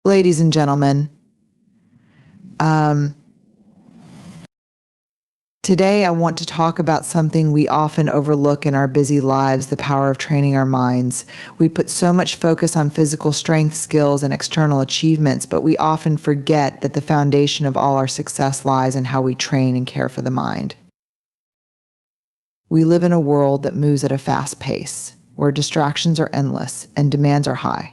Ladies and gentlemen, um, today I want to talk about something we often overlook in our busy lives, the power of training our minds. We put so much focus on physical strength, skills, and external achievements, but we often forget that the foundation of all our success lies in how we train and care for the mind. We live in a world that moves at a fast pace, where distractions are endless and demands are high.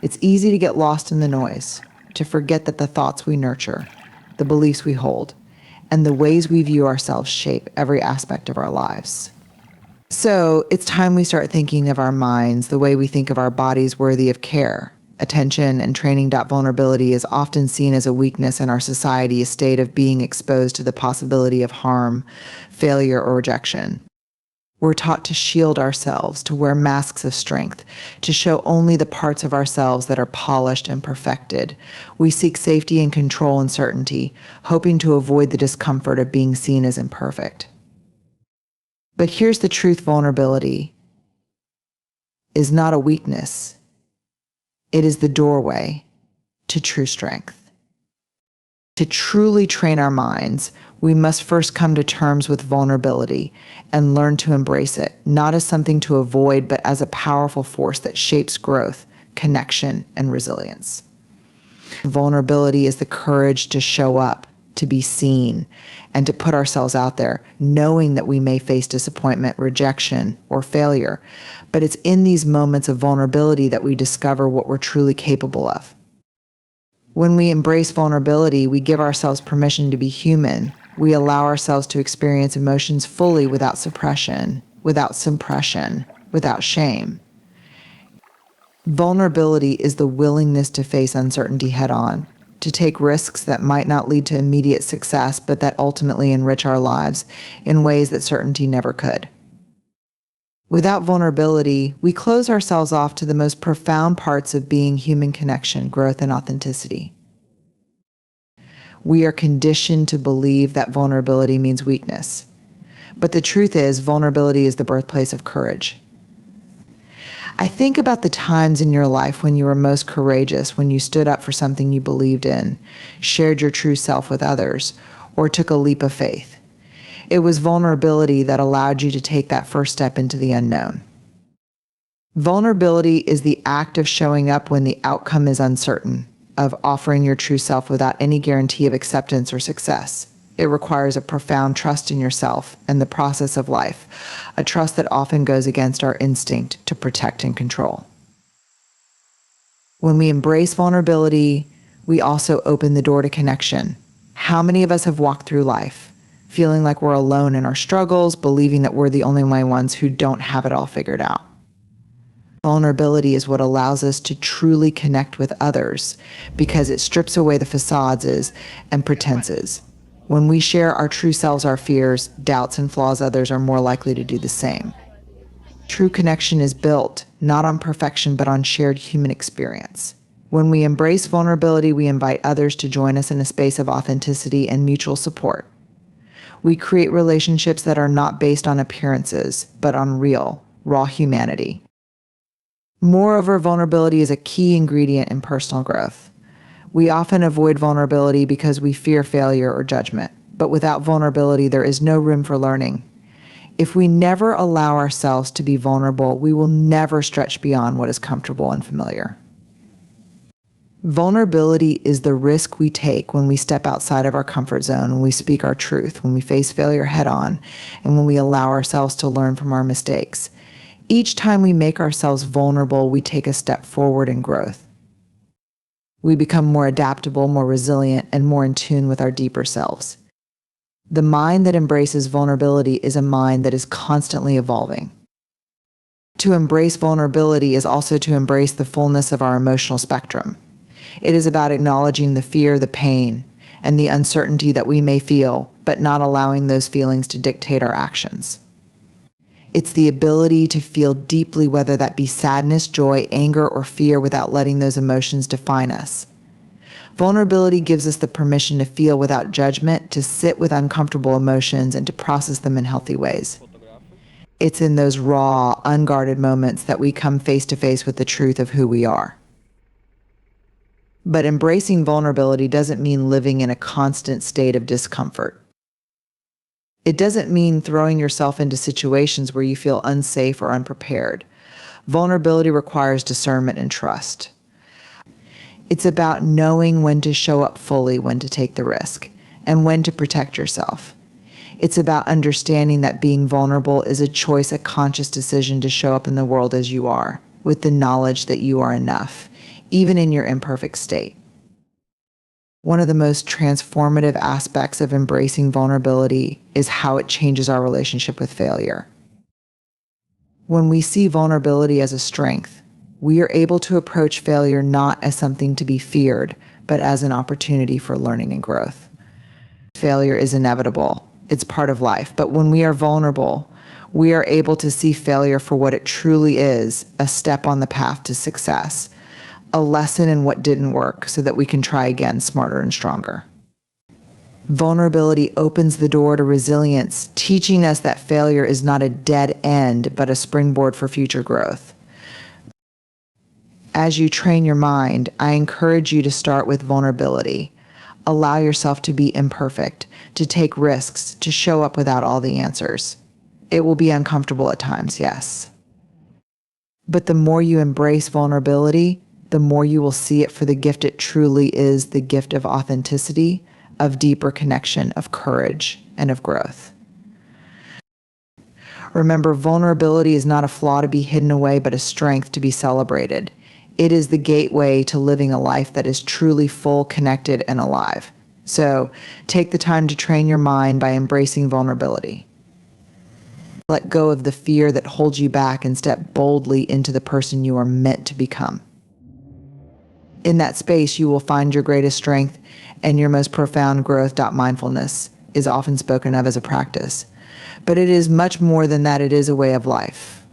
It's easy to get lost in the noise, to forget that the thoughts we nurture, the beliefs we hold, and the ways we view ourselves shape every aspect of our lives. So it's time we start thinking of our minds the way we think of our bodies worthy of care. Attention and training. Vulnerability is often seen as a weakness in our society, a state of being exposed to the possibility of harm, failure, or rejection. We're taught to shield ourselves, to wear masks of strength, to show only the parts of ourselves that are polished and perfected. We seek safety and control and certainty, hoping to avoid the discomfort of being seen as imperfect. But here's the truth: vulnerability is not a weakness. It is the doorway to true strength. To truly train our minds, we must first come to terms with vulnerability and learn to embrace it, not as something to avoid, but as a powerful force that shapes growth, connection, and resilience. Vulnerability is the courage to show up, to be seen, and to put ourselves out there, knowing that we may face disappointment, rejection, or failure. But it's in these moments of vulnerability that we discover what we're truly capable of. When we embrace vulnerability, we give ourselves permission to be human. We allow ourselves to experience emotions fully without suppression, without shame. Vulnerability is the willingness to face uncertainty head-on, to take risks that might not lead to immediate success, but that ultimately enrich our lives in ways that certainty never could. Without vulnerability, we close ourselves off to the most profound parts of being: human connection, growth, and authenticity. We are conditioned to believe that vulnerability means weakness. But the truth is, vulnerability is the birthplace of courage. I think about the times in your life when you were most courageous, when you stood up for something you believed in, shared your true self with others, or took a leap of faith. It was vulnerability that allowed you to take that first step into the unknown. Vulnerability is the act of showing up when the outcome is uncertain, of offering your true self without any guarantee of acceptance or success. It requires a profound trust in yourself and the process of life, a trust that often goes against our instinct to protect and control. When we embrace vulnerability, we also open the door to connection. How many of us have walked through life feeling like we're alone in our struggles, believing that we're the only ones who don't have it all figured out? Vulnerability is what allows us to truly connect with others because it strips away the facades and pretenses. When we share our true selves, our fears, doubts, and flaws, others are more likely to do the same. True connection is built not on perfection, but on shared human experience. When we embrace vulnerability, we invite others to join us in a space of authenticity and mutual support. We create relationships that are not based on appearances, but on real, raw humanity. Moreover, vulnerability is a key ingredient in personal growth. We often avoid vulnerability because we fear failure or judgment, but without vulnerability, there is no room for learning. If we never allow ourselves to be vulnerable, we will never stretch beyond what is comfortable and familiar. Vulnerability is the risk we take when we step outside of our comfort zone, when we speak our truth, when we face failure head-on, and when we allow ourselves to learn from our mistakes. Each time we make ourselves vulnerable, we take a step forward in growth. We become more adaptable, more resilient, and more in tune with our deeper selves. The mind that embraces vulnerability is a mind that is constantly evolving. To embrace vulnerability is also to embrace the fullness of our emotional spectrum. It is about acknowledging the fear, the pain, and the uncertainty that we may feel, but not allowing those feelings to dictate our actions. It's the ability to feel deeply, whether that be sadness, joy, anger, or fear, without letting those emotions define us. Vulnerability gives us the permission to feel without judgment, to sit with uncomfortable emotions, and to process them in healthy ways. It's in those raw, unguarded moments that we come face to face with the truth of who we are. But embracing vulnerability doesn't mean living in a constant state of discomfort. It doesn't mean throwing yourself into situations where you feel unsafe or unprepared. Vulnerability requires discernment and trust. It's about knowing when to show up fully, when to take the risk, and when to protect yourself. It's about understanding that being vulnerable is a choice, a conscious decision to show up in the world as you are, with the knowledge that you are enough, even in your imperfect state. One of the most transformative aspects of embracing vulnerability is how it changes our relationship with failure. When we see vulnerability as a strength, we are able to approach failure not as something to be feared, but as an opportunity for learning and growth. Failure is inevitable. It's part of life. But when we are vulnerable, we are able to see failure for what it truly is, a step on the path to success, a lesson in what didn't work so that we can try again smarter and stronger. Vulnerability opens the door to resilience, teaching us that failure is not a dead end, but a springboard for future growth. As you train your mind, I encourage you to start with vulnerability. Allow yourself to be imperfect, to take risks, to show up without all the answers. It will be uncomfortable at times, yes. But the more you embrace vulnerability, the more you will see it for the gift it truly is, the gift of authenticity, of deeper connection, of courage, and of growth. Remember, vulnerability is not a flaw to be hidden away, but a strength to be celebrated. It is the gateway to living a life that is truly full, connected, and alive. So take the time to train your mind by embracing vulnerability. Let go of the fear that holds you back and step boldly into the person you are meant to become. In that space, you will find your greatest strength and your most profound growth. Mindfulness is often spoken of as a practice, but it is much more than that. It is a way of life.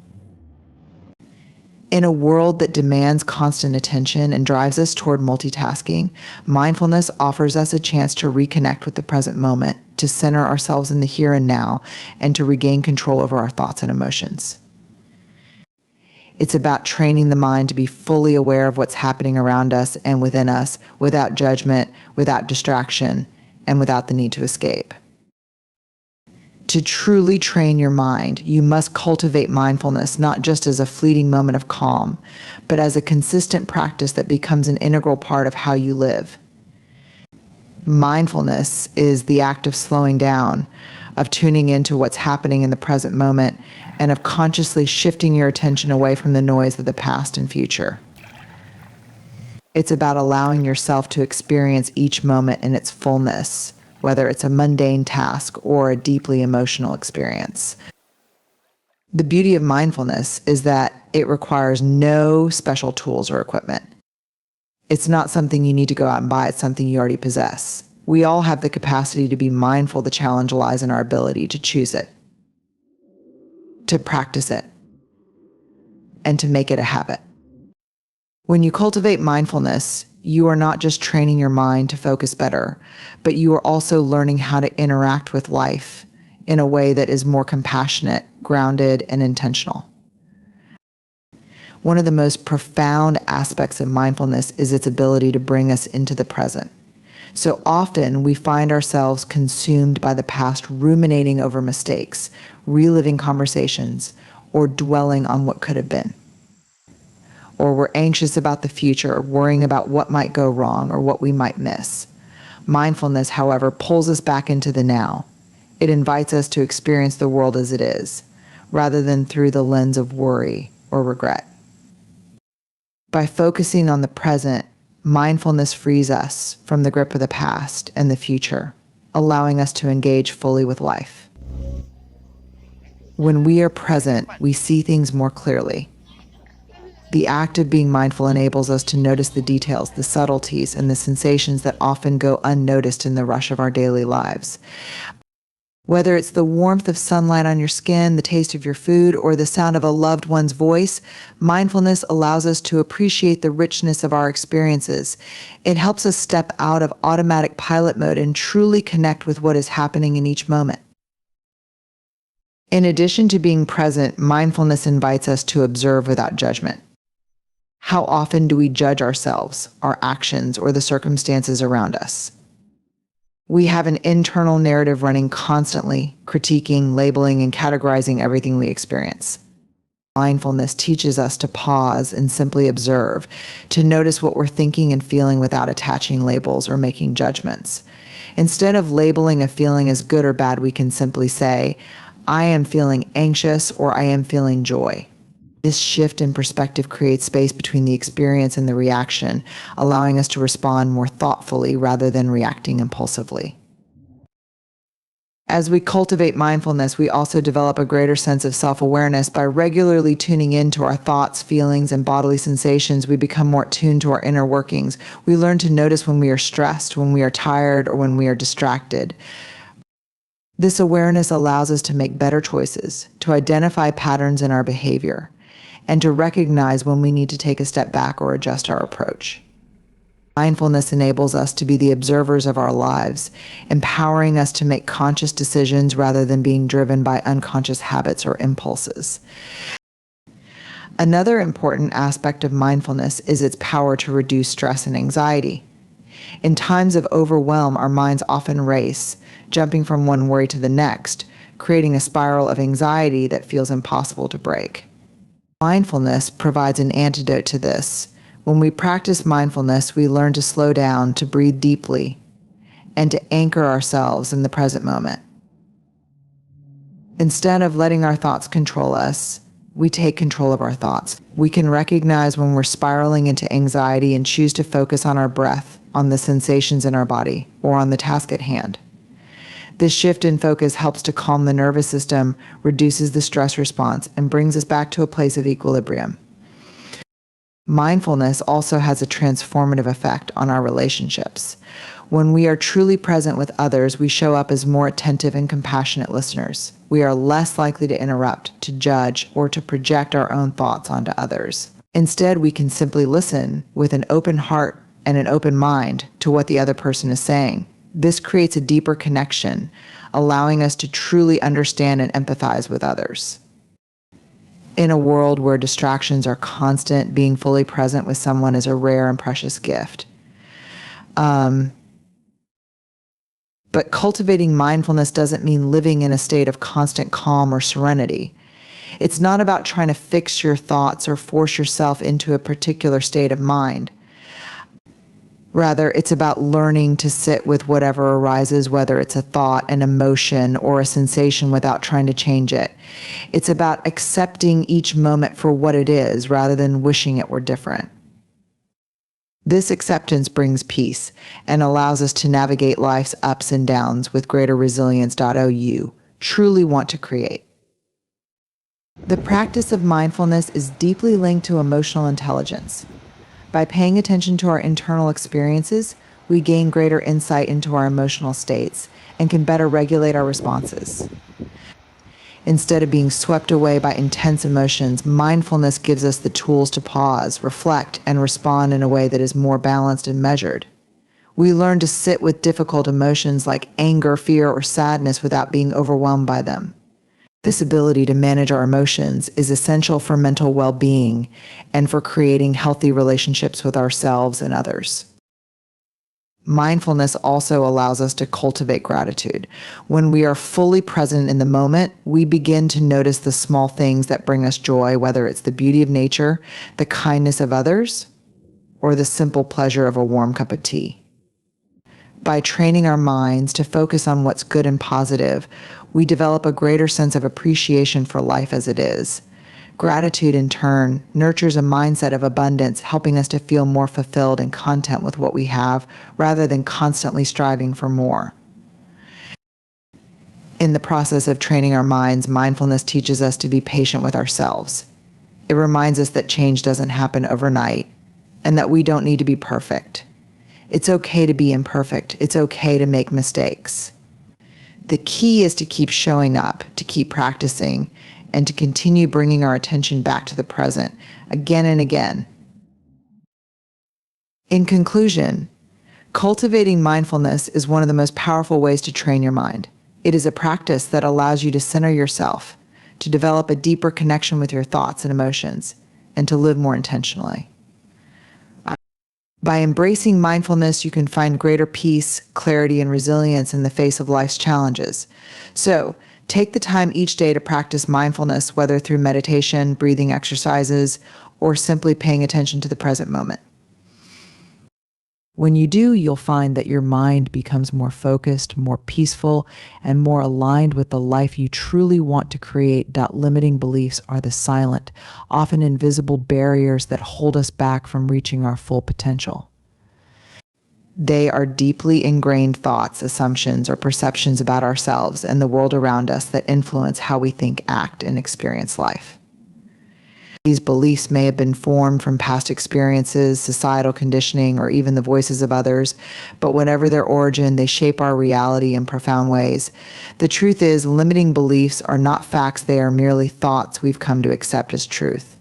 In a world that demands constant attention and drives us toward multitasking, mindfulness offers us a chance to reconnect with the present moment, to center ourselves in the here and now, and to regain control over our thoughts and emotions. It's about training the mind to be fully aware of what's happening around us and within us, without judgment, without distraction, and without the need to escape. To truly train your mind, you must cultivate mindfulness not just as a fleeting moment of calm, but as a consistent practice that becomes an integral part of how you live. Mindfulness is the act of slowing down, of tuning into what's happening in the present moment, and of consciously shifting your attention away from the noise of the past and future. It's about allowing yourself to experience each moment in its fullness, whether it's a mundane task or a deeply emotional experience. The beauty of mindfulness is that it requires no special tools or equipment. It's not something you need to go out and buy, it's something you already possess. We all have the capacity to be mindful. The challenge lies in our ability to choose it, to practice it, and to make it a habit. When you cultivate mindfulness, you are not just training your mind to focus better, but you are also learning how to interact with life in a way that is more compassionate, grounded, and intentional. One of the most profound aspects of mindfulness is its ability to bring us into the present. So often we find ourselves consumed by the past, ruminating over mistakes, reliving conversations, or dwelling on what could have been. Or we're anxious about the future, worrying about what might go wrong or what we might miss. Mindfulness, however, pulls us back into the now. It invites us to experience the world as it is, rather than through the lens of worry or regret. By focusing on the present, mindfulness frees us from the grip of the past and the future, allowing us to engage fully with life. When we are present, we see things more clearly. The act of being mindful enables us to notice the details, the subtleties, and the sensations that often go unnoticed in the rush of our daily lives. Whether it's the warmth of sunlight on your skin, the taste of your food, or the sound of a loved one's voice, mindfulness allows us to appreciate the richness of our experiences. It helps us step out of automatic pilot mode and truly connect with what is happening in each moment. In addition to being present, mindfulness invites us to observe without judgment. How often do we judge ourselves, our actions, or the circumstances around us? We have an internal narrative running constantly, critiquing, labeling, and categorizing everything we experience. Mindfulness teaches us to pause and simply observe, to notice what we're thinking and feeling without attaching labels or making judgments. Instead of labeling a feeling as good or bad, we can simply say, I am feeling anxious or I am feeling joy. This shift in perspective creates space between the experience and the reaction, allowing us to respond more thoughtfully rather than reacting impulsively. As we cultivate mindfulness, we also develop a greater sense of self-awareness. By regularly tuning into our thoughts, feelings, and bodily sensations, we become more attuned to our inner workings. We learn to notice when we are stressed, when we are tired, or when we are distracted. This awareness allows us to make better choices, to identify patterns in our behavior, and to recognize when we need to take a step back or adjust our approach. Mindfulness enables us to be the observers of our lives, empowering us to make conscious decisions rather than being driven by unconscious habits or impulses. Another important aspect of mindfulness is its power to reduce stress and anxiety. In times of overwhelm, our minds often race, jumping from one worry to the next, creating a spiral of anxiety that feels impossible to break. Mindfulness provides an antidote to this. When we practice mindfulness, we learn to slow down, to breathe deeply, and to anchor ourselves in the present moment. Instead of letting our thoughts control us, we take control of our thoughts. We can recognize when we're spiraling into anxiety and choose to focus on our breath, on the sensations in our body, or on the task at hand. This shift in focus helps to calm the nervous system, reduces the stress response, and brings us back to a place of equilibrium. Mindfulness also has a transformative effect on our relationships. When we are truly present with others, we show up as more attentive and compassionate listeners. We are less likely to interrupt, to judge, or to project our own thoughts onto others. Instead, we can simply listen with an open heart and an open mind to what the other person is saying. This creates a deeper connection, allowing us to truly understand and empathize with others. In a world where distractions are constant, being fully present with someone is a rare and precious gift. But cultivating mindfulness doesn't mean living in a state of constant calm or serenity. It's not about trying to fix your thoughts or force yourself into a particular state of mind. Rather, it's about learning to sit with whatever arises, whether it's a thought, an emotion, or a sensation without trying to change it. It's about accepting each moment for what it is rather than wishing it were different. This acceptance brings peace and allows us to navigate life's ups and downs with greater resilience. You truly want to create. The practice of mindfulness is deeply linked to emotional intelligence. By paying attention to our internal experiences, we gain greater insight into our emotional states and can better regulate our responses. Instead of being swept away by intense emotions, mindfulness gives us the tools to pause, reflect, and respond in a way that is more balanced and measured. We learn to sit with difficult emotions like anger, fear, or sadness without being overwhelmed by them. This ability to manage our emotions is essential for mental well-being and for creating healthy relationships with ourselves and others. Mindfulness also allows us to cultivate gratitude. When we are fully present in the moment, we begin to notice the small things that bring us joy, whether it's the beauty of nature, the kindness of others, or the simple pleasure of a warm cup of tea. By training our minds to focus on what's good and positive, we develop a greater sense of appreciation for life as it is. Gratitude, in turn, nurtures a mindset of abundance, helping us to feel more fulfilled and content with what we have, rather than constantly striving for more. In the process of training our minds, mindfulness teaches us to be patient with ourselves. It reminds us that change doesn't happen overnight, and that we don't need to be perfect. It's okay to be imperfect. It's okay to make mistakes. The key is to keep showing up, to keep practicing, and to continue bringing our attention back to the present again and again. In conclusion, cultivating mindfulness is one of the most powerful ways to train your mind. It is a practice that allows you to center yourself, to develop a deeper connection with your thoughts and emotions, and to live more intentionally. By embracing mindfulness, you can find greater peace, clarity, and resilience in the face of life's challenges. So, take the time each day to practice mindfulness, whether through meditation, breathing exercises, or simply paying attention to the present moment. When you do, you'll find that your mind becomes more focused, more peaceful, and more aligned with the life you truly want to create. Limiting beliefs are the silent, often invisible barriers that hold us back from reaching our full potential. They are deeply ingrained thoughts, assumptions, or perceptions about ourselves and the world around us that influence how we think, act, and experience life. These beliefs may have been formed from past experiences, societal conditioning, or even the voices of others, but whatever their origin, they shape our reality in profound ways. The truth is, limiting beliefs are not facts, they are merely thoughts we've come to accept as truth.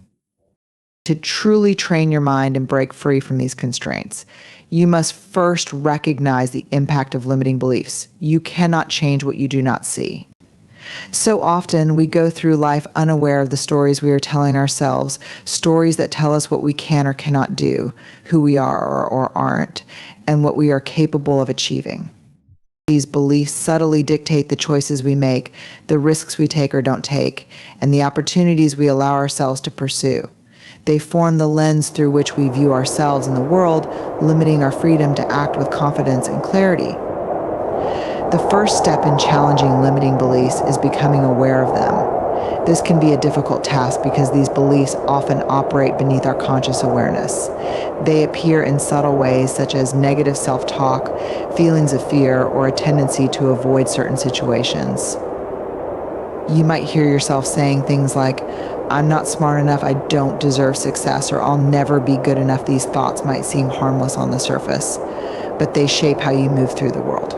To truly train your mind and break free from these constraints, you must first recognize the impact of limiting beliefs. You cannot change what you do not see. So often we go through life unaware of the stories we are telling ourselves, stories that tell us what we can or cannot do, who we are or aren't, and what we are capable of achieving. These beliefs subtly dictate the choices we make, the risks we take or don't take, and the opportunities we allow ourselves to pursue. They form the lens through which we view ourselves and the world, limiting our freedom to act with confidence and clarity. The first step in challenging limiting beliefs is becoming aware of them. This can be a difficult task because these beliefs often operate beneath our conscious awareness. They appear in subtle ways such as negative self-talk, feelings of fear, or a tendency to avoid certain situations. You might hear yourself saying things like, "I'm not smart enough, I don't deserve success," or "I'll never be good enough." These thoughts might seem harmless on the surface, but they shape how you move through the world.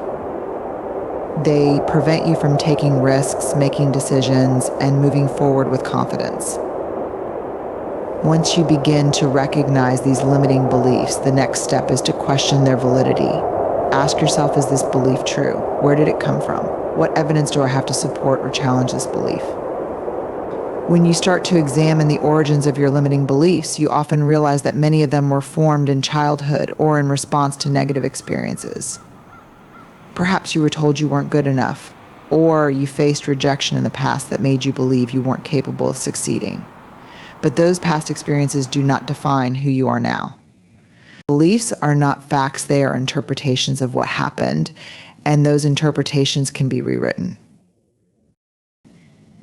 They prevent you from taking risks, making decisions, and moving forward with confidence. Once you begin to recognize these limiting beliefs, the next step is to question their validity. Ask yourself, is this belief true? Where did it come from? What evidence do I have to support or challenge this belief? When you start to examine the origins of your limiting beliefs, you often realize that many of them were formed in childhood or in response to negative experiences. Perhaps you were told you weren't good enough, or you faced rejection in the past that made you believe you weren't capable of succeeding. But those past experiences do not define who you are now. Beliefs are not facts, they are interpretations of what happened, and those interpretations can be rewritten.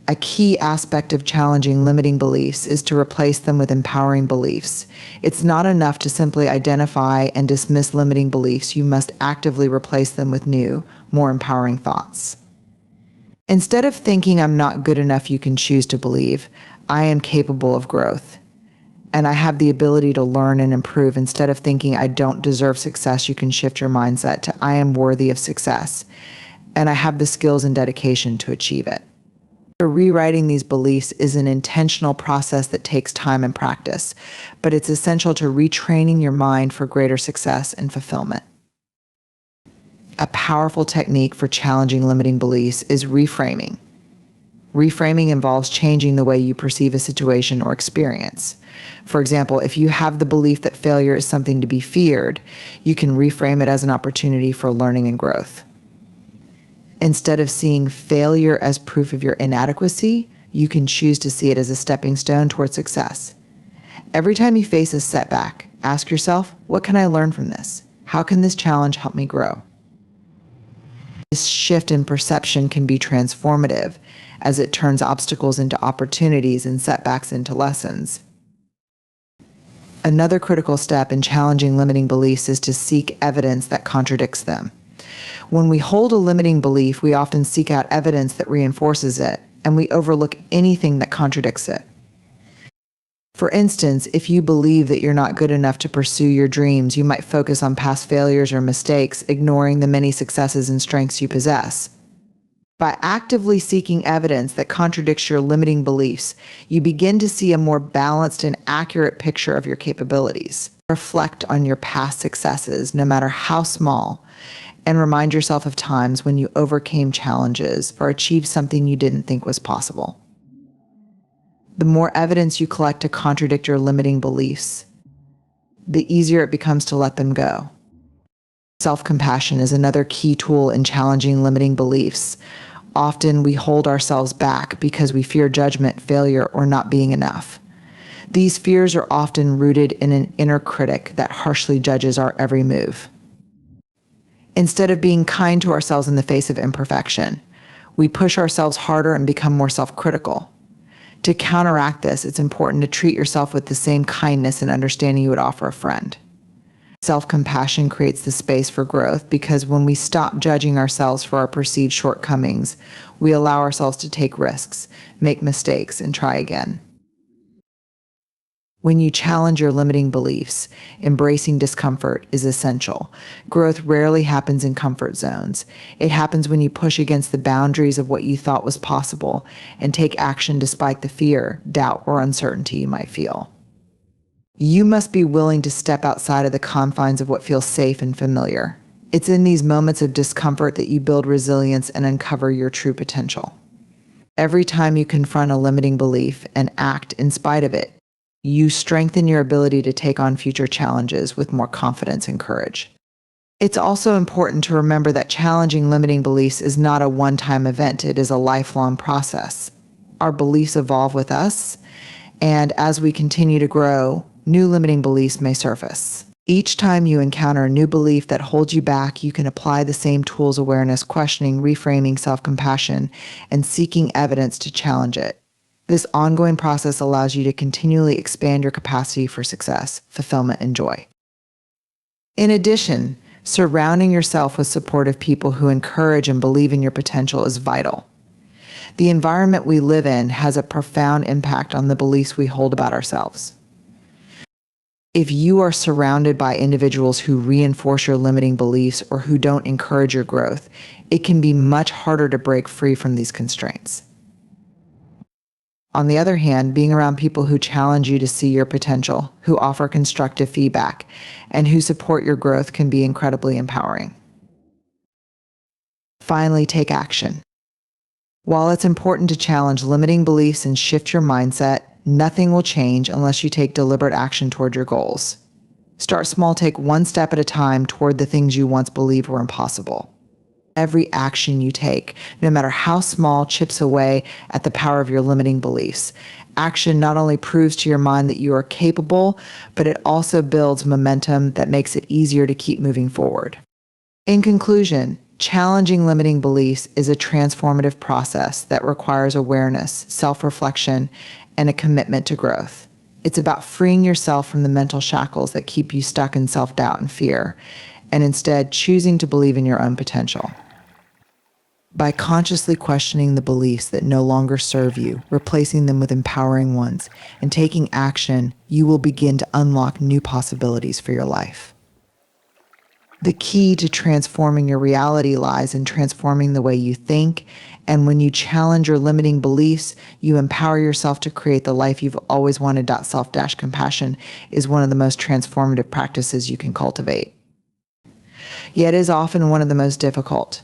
A key aspect of challenging limiting beliefs is to replace them with empowering beliefs. It's not enough to simply identify and dismiss limiting beliefs. You must actively replace them with new, more empowering thoughts. Instead of thinking "I'm not good enough," you can choose to believe, "I am capable of growth, and I have the ability to learn and improve." Instead of thinking "I don't deserve success," you can shift your mindset to "I am worthy of success, and I have the skills and dedication to achieve it." Rewriting these beliefs is an intentional process that takes time and practice, but it's essential to retraining your mind for greater success and fulfillment. A powerful technique for challenging limiting beliefs is reframing. Reframing involves changing the way you perceive a situation or experience. For example, if you have the belief that failure is something to be feared, you can reframe it as an opportunity for learning and growth. Instead of seeing failure as proof of your inadequacy, you can choose to see it as a stepping stone toward success. Every time you face a setback, ask yourself, what can I learn from this? How can this challenge help me grow? This shift in perception can be transformative as it turns obstacles into opportunities and setbacks into lessons. Another critical step in challenging limiting beliefs is to seek evidence that contradicts them. When we hold a limiting belief, we often seek out evidence that reinforces it, and we overlook anything that contradicts it. For instance, if you believe that you're not good enough to pursue your dreams, you might focus on past failures or mistakes, ignoring the many successes and strengths you possess. By actively seeking evidence that contradicts your limiting beliefs, you begin to see a more balanced and accurate picture of your capabilities. Reflect on your past successes, no matter how small, and remind yourself of times when you overcame challenges or achieved something you didn't think was possible. The more evidence you collect to contradict your limiting beliefs, the easier it becomes to let them go. Self-compassion is another key tool in challenging limiting beliefs. Often we hold ourselves back because we fear judgment, failure, or not being enough. These fears are often rooted in an inner critic that harshly judges our every move. Instead of being kind to ourselves in the face of imperfection, we push ourselves harder and become more self-critical. To counteract this, it's important to treat yourself with the same kindness and understanding you would offer a friend. Self-compassion creates the space for growth because when we stop judging ourselves for our perceived shortcomings, we allow ourselves to take risks, make mistakes, and try again. When you challenge your limiting beliefs, embracing discomfort is essential. Growth rarely happens in comfort zones. It happens when you push against the boundaries of what you thought was possible and take action despite the fear, doubt, or uncertainty you might feel. You must be willing to step outside of the confines of what feels safe and familiar. It's in these moments of discomfort that you build resilience and uncover your true potential. Every time you confront a limiting belief and act in spite of it, you strengthen your ability to take on future challenges with more confidence and courage. It's also important to remember that challenging limiting beliefs is not a one-time event. It is a lifelong process. Our beliefs evolve with us, and as we continue to grow, new limiting beliefs may surface. Each time you encounter a new belief that holds you back, you can apply the same tools: awareness, questioning, reframing, self-compassion, and seeking evidence to challenge it. This ongoing process allows you to continually expand your capacity for success, fulfillment, and joy. In addition, surrounding yourself with supportive people who encourage and believe in your potential is vital. The environment we live in has a profound impact on the beliefs we hold about ourselves. If you are surrounded by individuals who reinforce your limiting beliefs or who don't encourage your growth, it can be much harder to break free from these constraints. On the other hand, being around people who challenge you to see your potential, who offer constructive feedback, and who support your growth can be incredibly empowering. Finally, take action. While it's important to challenge limiting beliefs and shift your mindset, nothing will change unless you take deliberate action toward your goals. Start small, take one step at a time toward the things you once believed were impossible. Every action you take, no matter how small, chips away at the power of your limiting beliefs. Action not only proves to your mind that you are capable, but it also builds momentum that makes it easier to keep moving forward. In conclusion, challenging limiting beliefs is a transformative process that requires awareness, self-reflection, and a commitment to growth. It's about freeing yourself from the mental shackles that keep you stuck in self-doubt and fear, and instead choosing to believe in your own potential. By consciously questioning the beliefs that no longer serve you, replacing them with empowering ones, and taking action, you will begin to unlock new possibilities for your life. The key to transforming your reality lies in transforming the way you think, and when you challenge your limiting beliefs, you empower yourself to create the life you've always wanted. Self-compassion is one of the most transformative practices you can cultivate. Yet it is often one of the most difficult.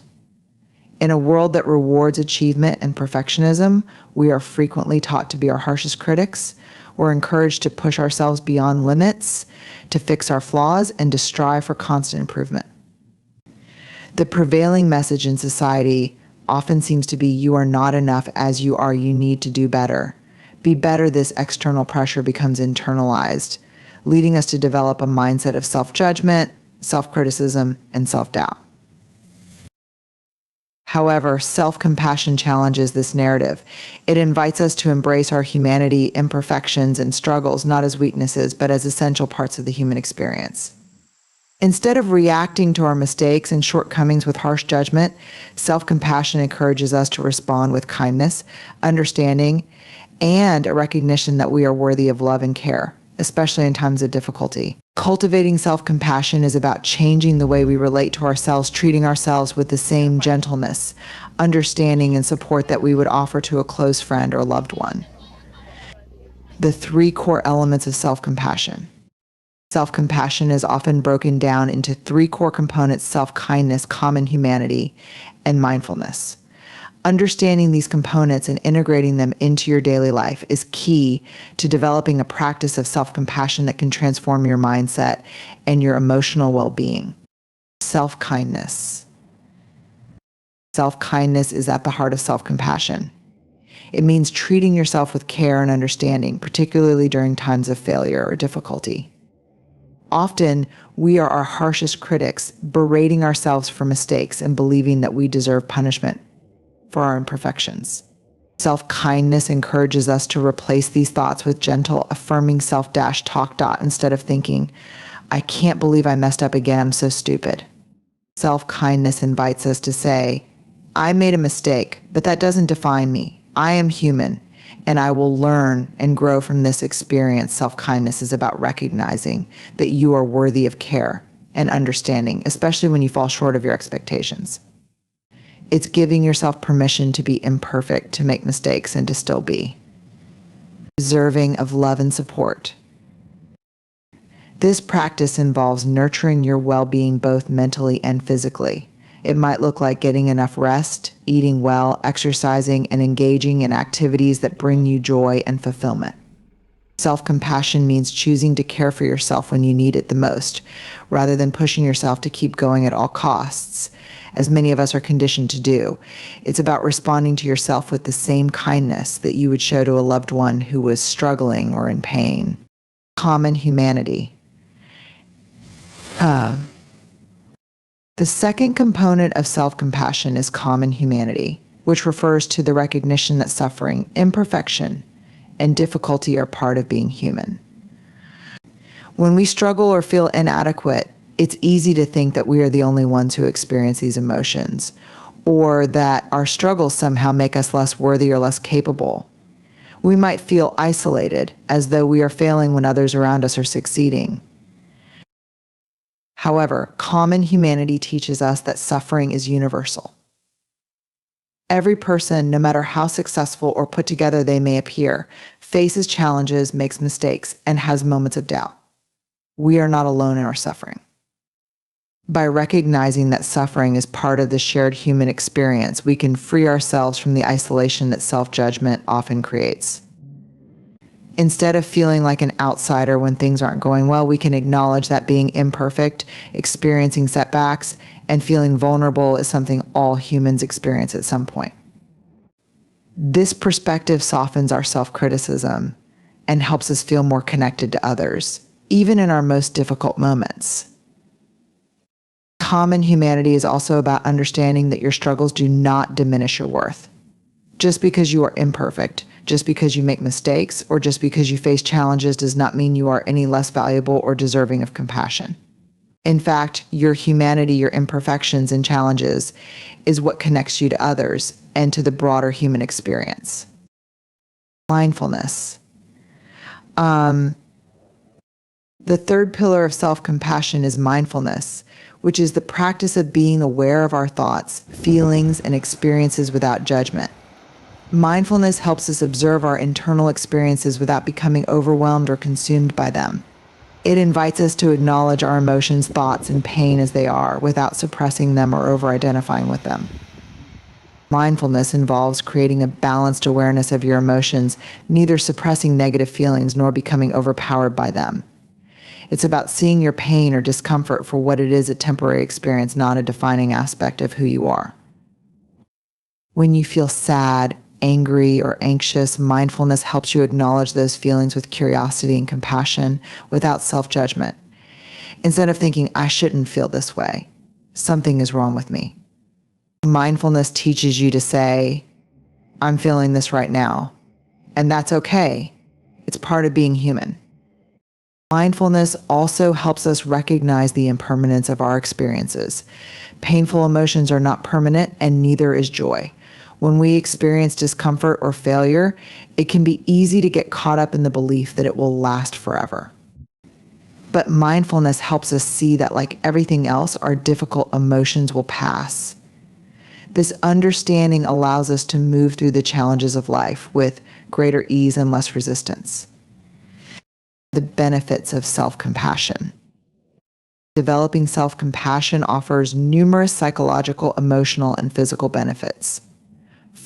In a world that rewards achievement and perfectionism, we are frequently taught to be our harshest critics. We're encouraged to push ourselves beyond limits, to fix our flaws, and to strive for constant improvement. The prevailing message in society often seems to be, you are not enough as you are, you need to do better. Be better. This external pressure becomes internalized, leading us to develop a mindset of self-judgment, self-criticism, and self-doubt. However, self-compassion challenges this narrative. It invites us to embrace our humanity, imperfections, and struggles not as weaknesses, but as essential parts of the human experience. Instead of reacting to our mistakes and shortcomings with harsh judgment, self-compassion encourages us to respond with kindness, understanding, and a recognition that we are worthy of love and care, especially in times of difficulty. Cultivating self-compassion is about changing the way we relate to ourselves, treating ourselves with the same gentleness, understanding, and support that we would offer to a close friend or loved one. The three core elements of self-compassion. Self-compassion is often broken down into three core components: self-kindness, common humanity, and mindfulness. Understanding these components and integrating them into your daily life is key to developing a practice of self-compassion that can transform your mindset and your emotional well-being. Self-kindness. Self-kindness is at the heart of self-compassion. It means treating yourself with care and understanding, particularly during times of failure or difficulty. Often, we are our harshest critics, berating ourselves for mistakes and believing that we deserve punishment for our imperfections. Self-kindness encourages us to replace these thoughts with gentle, affirming self-talk instead of thinking, I can't believe I messed up again, I'm so stupid. Self-kindness invites us to say, I made a mistake, but that doesn't define me. I am human, and I will learn and grow from this experience. Self-kindness is about recognizing that you are worthy of care and understanding, especially when you fall short of your expectations. It's giving yourself permission to be imperfect, to make mistakes, and to still be deserving of love and support. This practice involves nurturing your well-being both mentally and physically. It might look like getting enough rest, eating well, exercising, and engaging in activities that bring you joy and fulfillment. Self-compassion means choosing to care for yourself when you need it the most, rather than pushing yourself to keep going at all costs, as many of us are conditioned to do. It's about responding to yourself with the same kindness that you would show to a loved one who was struggling or in pain. Common humanity. The second component of self-compassion is common humanity, which refers to the recognition that suffering, imperfection, and difficulty are part of being human. When we struggle or feel inadequate, it's easy to think that we are the only ones who experience these emotions, or that our struggles somehow make us less worthy or less capable. We might feel isolated, as though we are failing when others around us are succeeding. However, common humanity teaches us that suffering is universal. Every person, no matter how successful or put together they may appear, faces challenges, makes mistakes, and has moments of doubt. We are not alone in our suffering. By recognizing that suffering is part of the shared human experience, we can free ourselves from the isolation that self-judgment often creates. Instead of feeling like an outsider when things aren't going well, we can acknowledge that being imperfect, experiencing setbacks, and feeling vulnerable is something all humans experience at some point. This perspective softens our self-criticism and helps us feel more connected to others, even in our most difficult moments. Common humanity is also about understanding that your struggles do not diminish your worth. Just because you are imperfect, just because you make mistakes, or just because you face challenges does not mean you are any less valuable or deserving of compassion. In fact, your humanity, your imperfections and challenges is what connects you to others and to the broader human experience. Mindfulness. The third pillar of self-compassion is mindfulness, which is the practice of being aware of our thoughts, feelings, and experiences without judgment. Mindfulness helps us observe our internal experiences without becoming overwhelmed or consumed by them. It invites us to acknowledge our emotions, thoughts, and pain as they are, without suppressing them or over-identifying with them. Mindfulness involves creating a balanced awareness of your emotions, neither suppressing negative feelings nor becoming overpowered by them. It's about seeing your pain or discomfort for what it is, a temporary experience, not a defining aspect of who you are. When you feel sad, angry, or anxious, mindfulness helps you acknowledge those feelings with curiosity and compassion without self-judgment. Instead of thinking, I shouldn't feel this way, something is wrong with me. Mindfulness teaches you to say, I'm feeling this right now, and that's okay. It's part of being human. Mindfulness also helps us recognize the impermanence of our experiences. Painful emotions are not permanent, and neither is joy. When we experience discomfort or failure, it can be easy to get caught up in the belief that it will last forever. But mindfulness helps us see that, like everything else, our difficult emotions will pass. This understanding allows us to move through the challenges of life with greater ease and less resistance. The benefits of self-compassion. Developing self-compassion offers numerous psychological, emotional, and physical benefits.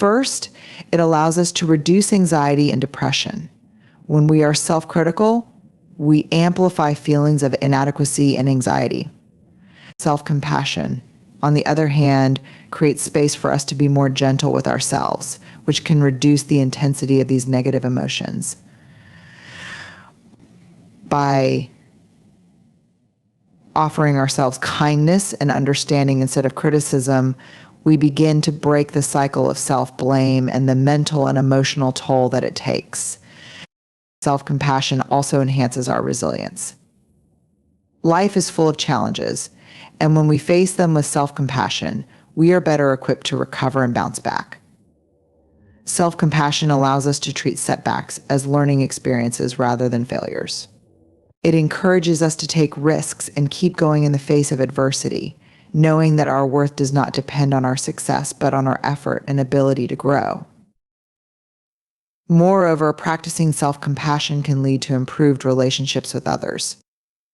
First, it allows us to reduce anxiety and depression. When we are self-critical, we amplify feelings of inadequacy and anxiety. Self-compassion, on the other hand, creates space for us to be more gentle with ourselves, which can reduce the intensity of these negative emotions. By offering ourselves kindness and understanding instead of criticism, we begin to break the cycle of self-blame and the mental and emotional toll that it takes. Self-compassion also enhances our resilience. Life is full of challenges, and when we face them with self-compassion, we are better equipped to recover and bounce back. Self-compassion allows us to treat setbacks as learning experiences rather than failures. It encourages us to take risks and keep going in the face of adversity, knowing that our worth does not depend on our success, but on our effort and ability to grow. Moreover, practicing self-compassion can lead to improved relationships with others.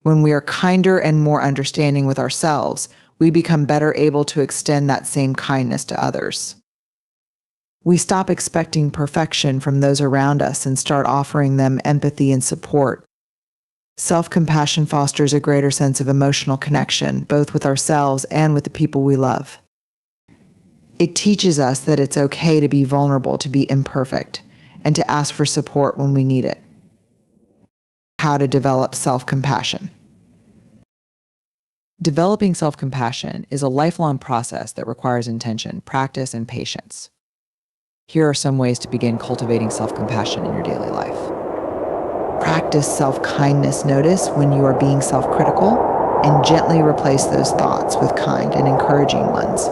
When we are kinder and more understanding with ourselves, we become better able to extend that same kindness to others. We stop expecting perfection from those around us and start offering them empathy and support. Self-compassion fosters a greater sense of emotional connection, both with ourselves and with the people we love. It teaches us that it's okay to be vulnerable, to be imperfect, and to ask for support when we need it. How to develop self-compassion. Developing self-compassion is a lifelong process that requires intention, practice, and patience. Here are some ways to begin cultivating self-compassion in your daily life. Practice self-kindness. Notice when you are being self-critical and gently replace those thoughts with kind and encouraging ones.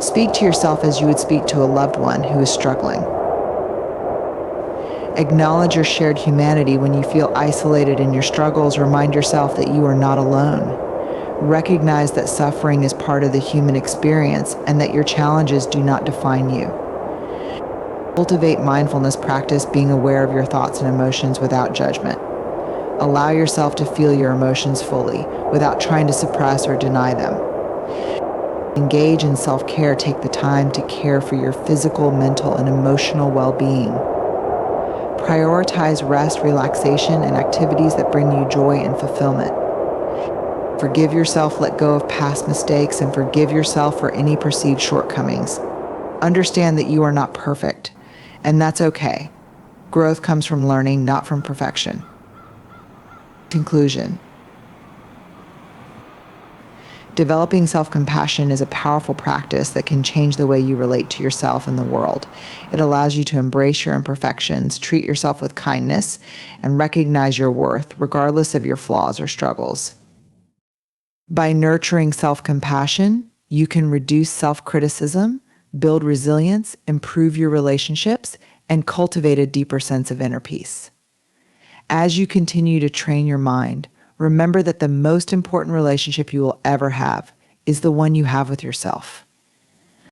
Speak to yourself as you would speak to a loved one who is struggling. Acknowledge your shared humanity. When you feel isolated in your struggles, remind yourself that you are not alone. Recognize that suffering is part of the human experience and that your challenges do not define you. Cultivate mindfulness. Practice being aware of your thoughts and emotions without judgment. Allow yourself to feel your emotions fully, without trying to suppress or deny them. Engage in self-care. Take the time to care for your physical, mental, and emotional well-being. Prioritize rest, relaxation, and activities that bring you joy and fulfillment. Forgive yourself, let go of past mistakes, and forgive yourself for any perceived shortcomings. Understand that you are not perfect, and that's okay. Growth comes from learning, not from perfection. Conclusion. Developing self-compassion is a powerful practice that can change the way you relate to yourself and the world. It allows you to embrace your imperfections, treat yourself with kindness, and recognize your worth, regardless of your flaws or struggles. By nurturing self-compassion, you can reduce self-criticism, build resilience, improve your relationships, and cultivate a deeper sense of inner peace. As you continue to train your mind, remember that the most important relationship you will ever have is the one you have with yourself.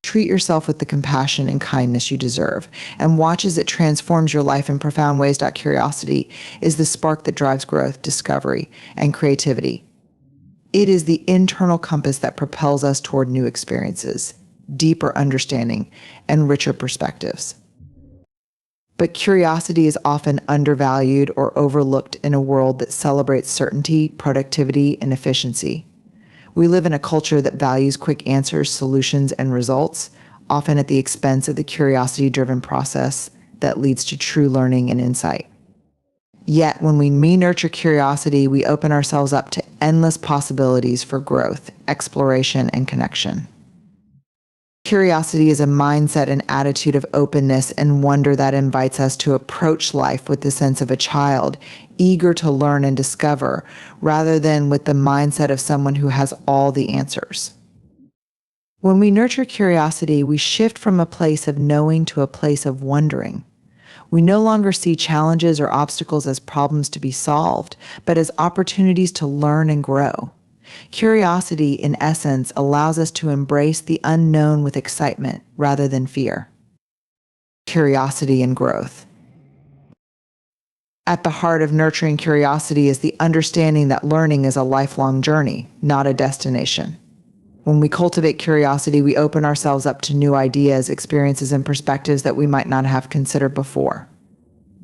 Treat yourself with the compassion and kindness you deserve, and watch as it transforms your life in profound ways. Curiosity is the spark that drives growth, discovery, and creativity. It is the internal compass that propels us toward new experiences, deeper understanding, and richer perspectives. But curiosity is often undervalued or overlooked in a world that celebrates certainty, productivity, and efficiency. We live in a culture that values quick answers, solutions, and results, often at the expense of the curiosity-driven process that leads to true learning and insight. Yet, when we nurture curiosity, we open ourselves up to endless possibilities for growth, exploration, and connection. Curiosity is a mindset and attitude of openness and wonder that invites us to approach life with the sense of a child, eager to learn and discover, rather than with the mindset of someone who has all the answers. When we nurture curiosity, we shift from a place of knowing to a place of wondering. We no longer see challenges or obstacles as problems to be solved, but as opportunities to learn and grow. Curiosity, in essence, allows us to embrace the unknown with excitement rather than fear. Curiosity and growth. At the heart of nurturing curiosity is the understanding that learning is a lifelong journey, not a destination. When we cultivate curiosity, we open ourselves up to new ideas, experiences, and perspectives that we might not have considered before.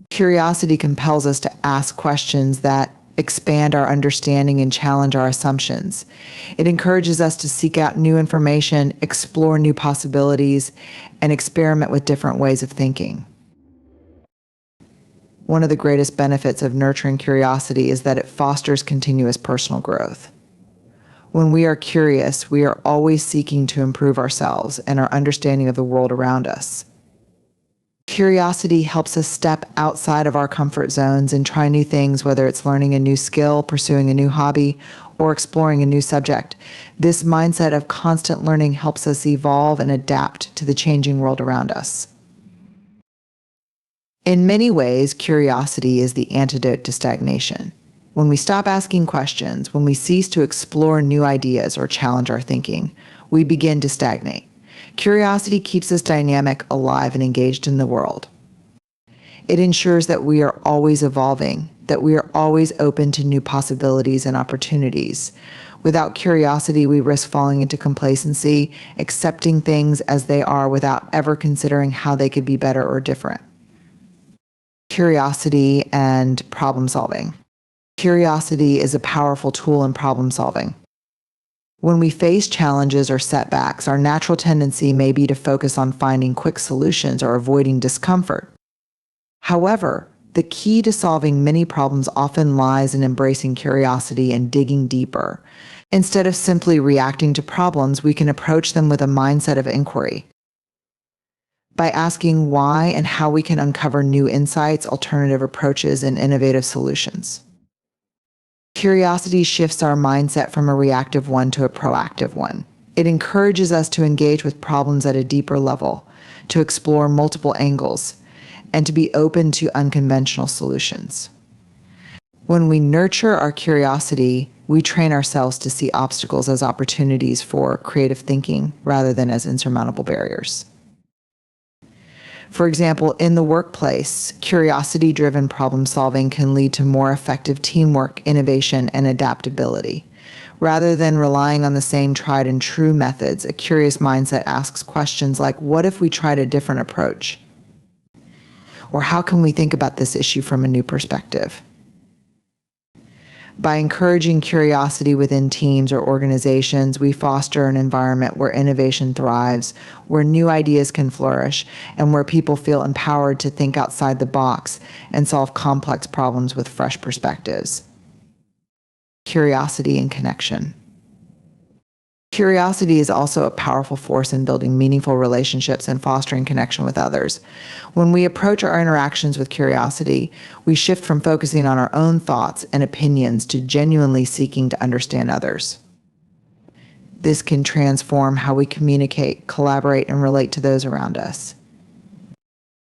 Curiosity compels us to ask questions that expand our understanding and challenge our assumptions. It encourages us to seek out new information, explore new possibilities, and experiment with different ways of thinking. One of the greatest benefits of nurturing curiosity is that it fosters continuous personal growth. When we are curious, we are always seeking to improve ourselves and our understanding of the world around us. Curiosity helps us step outside of our comfort zones and try new things, whether it's learning a new skill, pursuing a new hobby, or exploring a new subject. This mindset of constant learning helps us evolve and adapt to the changing world around us. In many ways, curiosity is the antidote to stagnation. When we stop asking questions, when we cease to explore new ideas or challenge our thinking, we begin to stagnate. Curiosity keeps us dynamic, alive, and engaged in the world. It ensures that we are always evolving, that we are always open to new possibilities and opportunities. Without curiosity, we risk falling into complacency, accepting things as they are without ever considering how they could be better or different. Curiosity and problem solving. Curiosity is a powerful tool in problem solving. When we face challenges or setbacks, our natural tendency may be to focus on finding quick solutions or avoiding discomfort. However, the key to solving many problems often lies in embracing curiosity and digging deeper. Instead of simply reacting to problems, we can approach them with a mindset of inquiry. By asking why and how we can uncover new insights, alternative approaches, and innovative solutions. Curiosity shifts our mindset from a reactive one to a proactive one. It encourages us to engage with problems at a deeper level, to explore multiple angles, and to be open to unconventional solutions. When we nurture our curiosity, we train ourselves to see obstacles as opportunities for creative thinking rather than as insurmountable barriers. For example, in the workplace, curiosity-driven problem solving can lead to more effective teamwork, innovation, and adaptability. Rather than relying on the same tried and true methods, a curious mindset asks questions like, what if we tried a different approach? Or how can we think about this issue from a new perspective? By encouraging curiosity within teams or organizations, we foster an environment where innovation thrives, where new ideas can flourish, and where people feel empowered to think outside the box and solve complex problems with fresh perspectives. Curiosity and connection. Curiosity is also a powerful force in building meaningful relationships and fostering connection with others. When we approach our interactions with curiosity, we shift from focusing on our own thoughts and opinions to genuinely seeking to understand others. This can transform how we communicate, collaborate, and relate to those around us.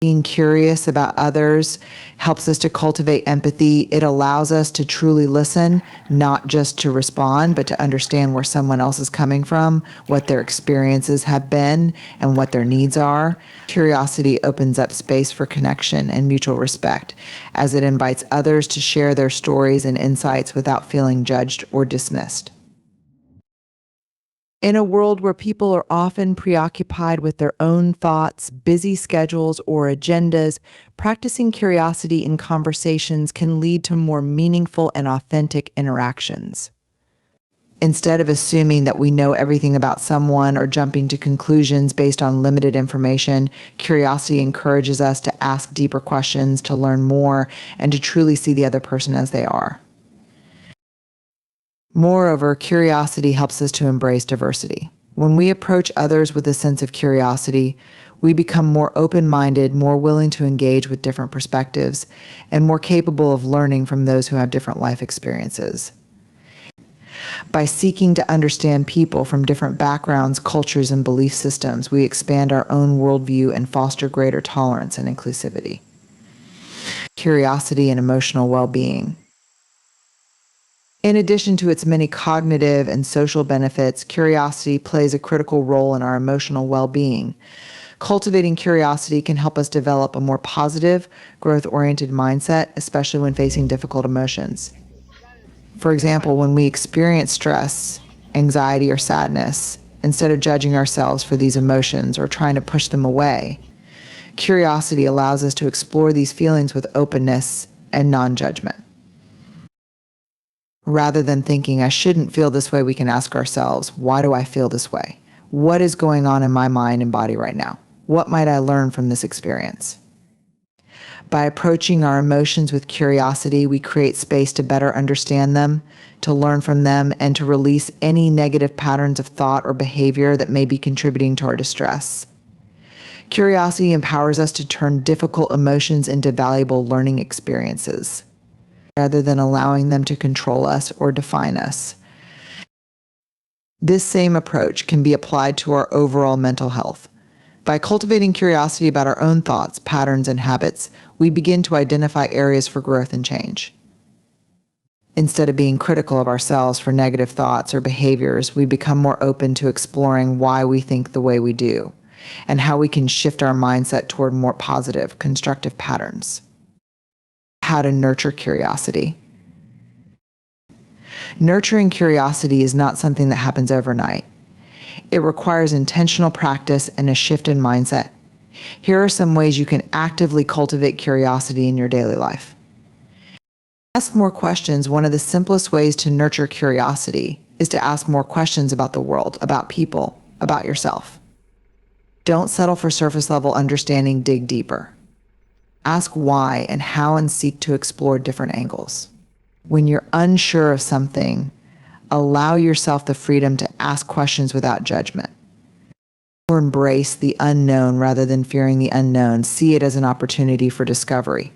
Being curious about others helps us to cultivate empathy. It allows us to truly listen, not just to respond, but to understand where someone else is coming from, what their experiences have been, and what their needs are. Curiosity opens up space for connection and mutual respect, as it invites others to share their stories and insights without feeling judged or dismissed. In a world where people are often preoccupied with their own thoughts, busy schedules, or agendas, practicing curiosity in conversations can lead to more meaningful and authentic interactions. Instead of assuming that we know everything about someone or jumping to conclusions based on limited information, curiosity encourages us to ask deeper questions, to learn more, and to truly see the other person as they are. Moreover, curiosity helps us to embrace diversity. When we approach others with a sense of curiosity, we become more open-minded, more willing to engage with different perspectives, and more capable of learning from those who have different life experiences. By seeking to understand people from different backgrounds, cultures, and belief systems, we expand our own worldview and foster greater tolerance and inclusivity. Curiosity and emotional well-being. In addition to its many cognitive and social benefits, curiosity plays a critical role in our emotional well-being. Cultivating curiosity can help us develop a more positive, growth-oriented mindset, especially when facing difficult emotions. For example, when we experience stress, anxiety, or sadness, instead of judging ourselves for these emotions or trying to push them away. Curiosity allows us to explore these feelings with openness and non-judgment. Rather than thinking, I shouldn't feel this way, we can ask ourselves, why do I feel this way? What is going on in my mind and body right now? What might I learn from this experience? By approaching our emotions with curiosity, we create space to better understand them, to learn from them, and to release any negative patterns of thought or behavior that may be contributing to our distress. Curiosity empowers us to turn difficult emotions into valuable learning experiences, rather than allowing them to control us or define us. This same approach can be applied to our overall mental health. By cultivating curiosity about our own thoughts, patterns, and habits, we begin to identify areas for growth and change. Instead of being critical of ourselves for negative thoughts or behaviors, we become more open to exploring why we think the way we do and how we can shift our mindset toward more positive, constructive patterns. How to nurture curiosity. Nurturing curiosity is not something that happens overnight. It requires intentional practice and a shift in mindset. Here are some ways you can actively cultivate curiosity in your daily life. Ask more questions. One of the simplest ways to nurture curiosity is to ask more questions about the world, about people, about yourself. Don't settle for surface level understanding, dig deeper. Ask why and how and seek to explore different angles. When you're unsure of something, allow yourself the freedom to ask questions without judgment. Or embrace the unknown rather than fearing the unknown. See it as an opportunity for discovery.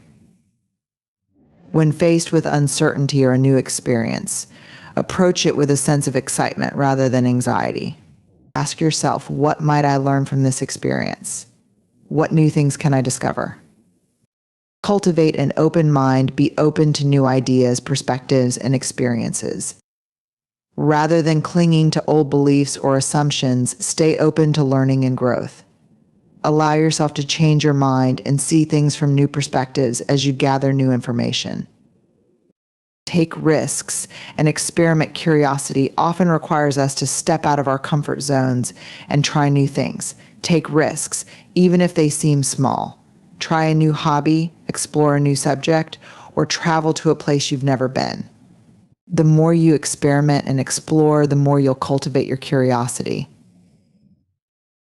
When faced with uncertainty or a new experience, approach it with a sense of excitement rather than anxiety. Ask yourself, what might I learn from this experience? What new things can I discover? Cultivate an open mind, be open to new ideas, perspectives, and experiences. Rather than clinging to old beliefs or assumptions, stay open to learning and growth. Allow yourself to change your mind and see things from new perspectives as you gather new information. Take risks and experiment. Curiosity often requires us to step out of our comfort zones and try new things. Take risks, even if they seem small. Try a new hobby, explore a new subject, or travel to a place you've never been. The more you experiment and explore, the more you'll cultivate your curiosity.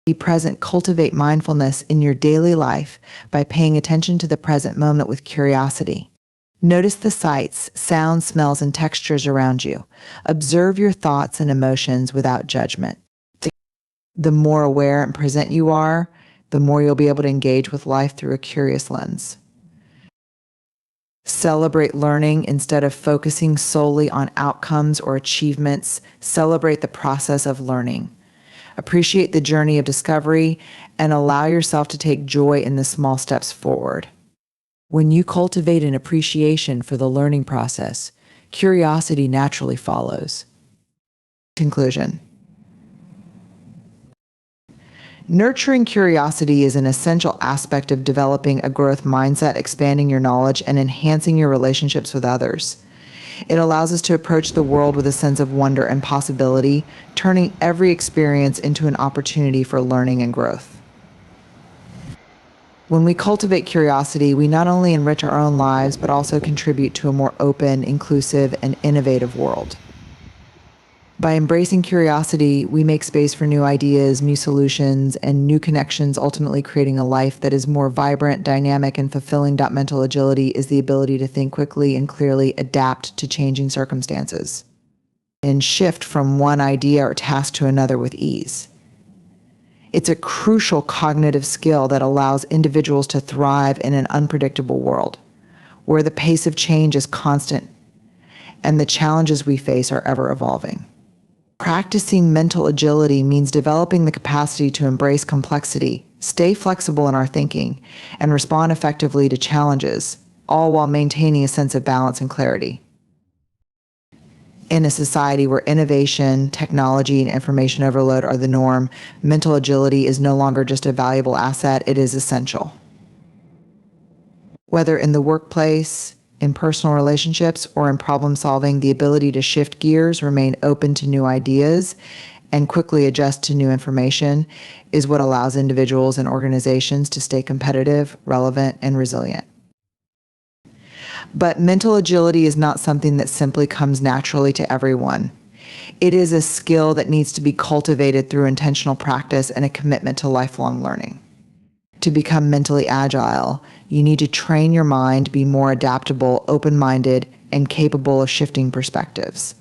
Be present. Cultivate mindfulness in your daily life by paying attention to the present moment with curiosity. Notice the sights, sounds, smells, and textures around you. Observe your thoughts and emotions without judgment. The more aware and present you are, the more you'll be able to engage with life through a curious lens. Celebrate learning instead of focusing solely on outcomes or achievements. Celebrate the process of learning. Appreciate the journey of discovery and allow yourself to take joy in the small steps forward. When you cultivate an appreciation for the learning process, curiosity naturally follows. Conclusion. Nurturing curiosity is an essential aspect of developing a growth mindset, expanding your knowledge, and enhancing your relationships with others. It allows us to approach the world with a sense of wonder and possibility, turning every experience into an opportunity for learning and growth. When we cultivate curiosity, we not only enrich our own lives, but also contribute to a more open, inclusive, and innovative world. By embracing curiosity, we make space for new ideas, new solutions, and new connections, ultimately creating a life that is more vibrant, dynamic, and fulfilling. Mental agility is the ability to think quickly and clearly, adapt to changing circumstances, and shift from one idea or task to another with ease. It's a crucial cognitive skill that allows individuals to thrive in an unpredictable world, where the pace of change is constant and the challenges we face are ever evolving. Practicing mental agility means developing the capacity to embrace complexity, stay flexible in our thinking, and respond effectively to challenges, all while maintaining a sense of balance and clarity. In a society where innovation, technology, and information overload are the norm, mental agility is no longer just a valuable asset, it is essential. Whether in the workplace, In personal relationships or in problem solving, the ability to shift gears, remain open to new ideas, and quickly adjust to new information is what allows individuals and organizations to stay competitive, relevant, and resilient. But mental agility is not something that simply comes naturally to everyone. It is a skill that needs to be cultivated through intentional practice and a commitment to lifelong learning. To become mentally agile, you need to train your mind, be more adaptable, open-minded, and capable of shifting perspectives.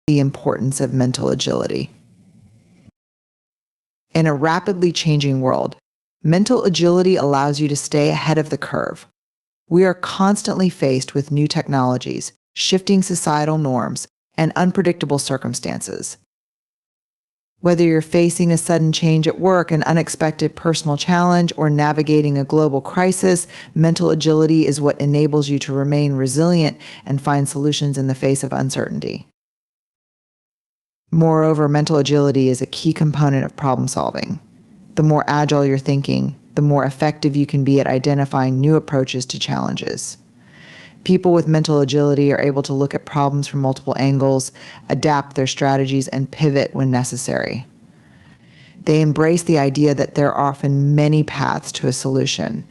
The importance of mental agility. In a rapidly changing world, mental agility allows you to stay ahead of the curve. We are constantly faced with new technologies, shifting societal norms, and unpredictable circumstances. Whether you're facing a sudden change at work, an unexpected personal challenge, or navigating a global crisis, mental agility is what enables you to remain resilient and find solutions in the face of uncertainty. Moreover, mental agility is a key component of problem solving. The more agile you're thinking, the more effective you can be at identifying new approaches to challenges. People with mental agility are able to look at problems from multiple angles, adapt their strategies, and pivot when necessary. They embrace the idea that there are often many paths to a solution,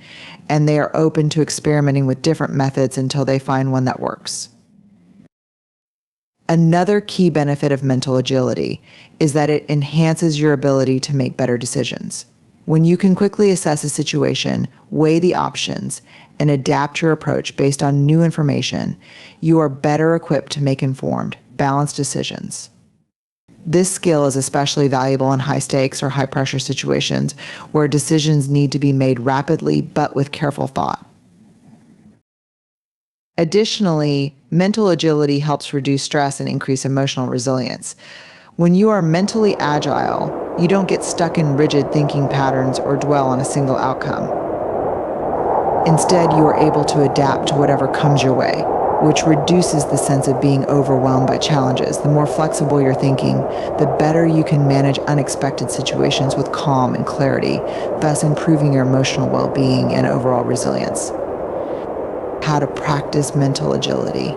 and they are open to experimenting with different methods until they find one that works. Another key benefit of mental agility is that it enhances your ability to make better decisions. When you can quickly assess a situation, weigh the options, and adapt your approach based on new information, you are better equipped to make informed, balanced decisions. This skill is especially valuable in high-stakes or high-pressure situations where decisions need to be made rapidly but with careful thought. Additionally, mental agility helps reduce stress and increase emotional resilience. When you are mentally agile, you don't get stuck in rigid thinking patterns or dwell on a single outcome. Instead, you are able to adapt to whatever comes your way, which reduces the sense of being overwhelmed by challenges. The more flexible you're thinking, the better you can manage unexpected situations with calm and clarity, thus improving your emotional well-being and overall resilience. How to practice mental agility.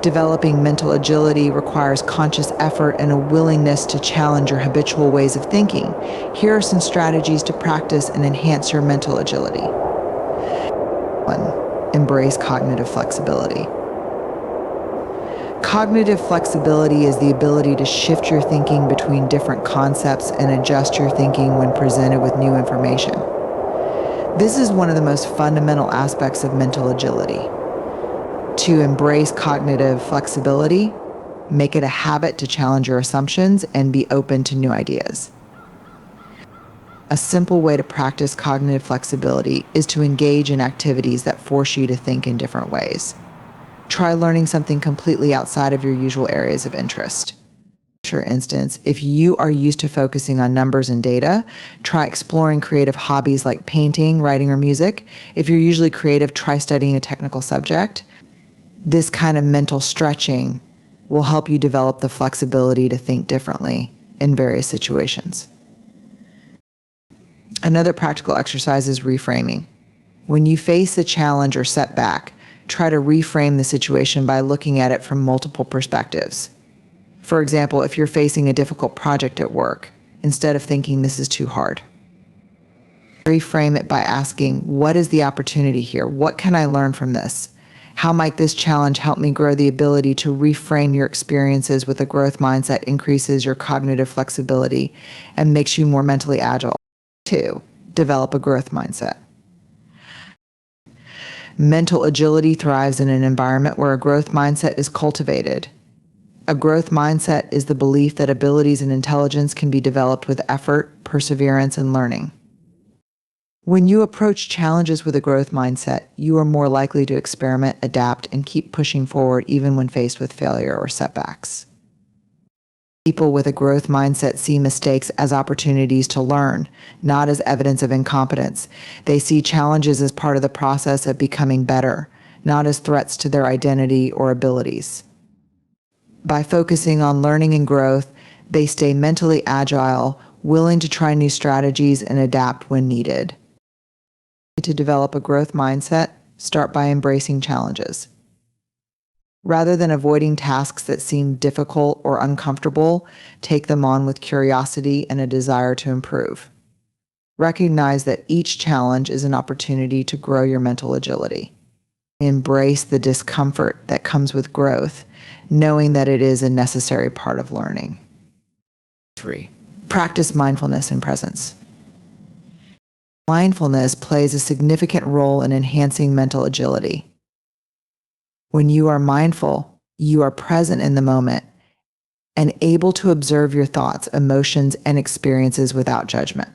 Developing mental agility requires conscious effort and a willingness to challenge your habitual ways of thinking. Here are some strategies to practice and enhance your mental agility. 1. Embrace cognitive flexibility. Cognitive flexibility is the ability to shift your thinking between different concepts and adjust your thinking when presented with new information. This is one of the most fundamental aspects of mental agility. To embrace cognitive flexibility, make it a habit to challenge your assumptions and be open to new ideas. A simple way to practice cognitive flexibility is to engage in activities that force you to think in different ways. Try learning something completely outside of your usual areas of interest. For instance, if you are used to focusing on numbers and data, try exploring creative hobbies like painting, writing, or music. If you're usually creative, try studying a technical subject. This kind of mental stretching will help you develop the flexibility to think differently in various situations. Another practical exercise is reframing. When you face a challenge or setback, try to reframe the situation by looking at it from multiple perspectives. For example, if you're facing a difficult project at work, instead of thinking this is too hard, reframe it by asking, what is the opportunity here? What can I learn from this? How might this challenge help me grow? The ability to reframe your experiences with a growth mindset increases your cognitive flexibility and makes you more mentally agile. 2. Develop a growth mindset. Mental agility thrives in an environment where a growth mindset is cultivated. A growth mindset is the belief that abilities and intelligence can be developed with effort, perseverance, and learning. When you approach challenges with a growth mindset, you are more likely to experiment, adapt, and keep pushing forward even when faced with failure or setbacks. People with a growth mindset see mistakes as opportunities to learn, not as evidence of incompetence. They see challenges as part of the process of becoming better, not as threats to their identity or abilities. By focusing on learning and growth, they stay mentally agile, willing to try new strategies and adapt when needed. To develop a growth mindset, start by embracing challenges. Rather than avoiding tasks that seem difficult or uncomfortable, take them on with curiosity and a desire to improve. Recognize that each challenge is an opportunity to grow your mental agility. Embrace the discomfort that comes with growth, knowing that it is a necessary part of learning. 3. Practice mindfulness and presence. Mindfulness plays a significant role in enhancing mental agility. When you are mindful, you are present in the moment and able to observe your thoughts, emotions, and experiences without judgment.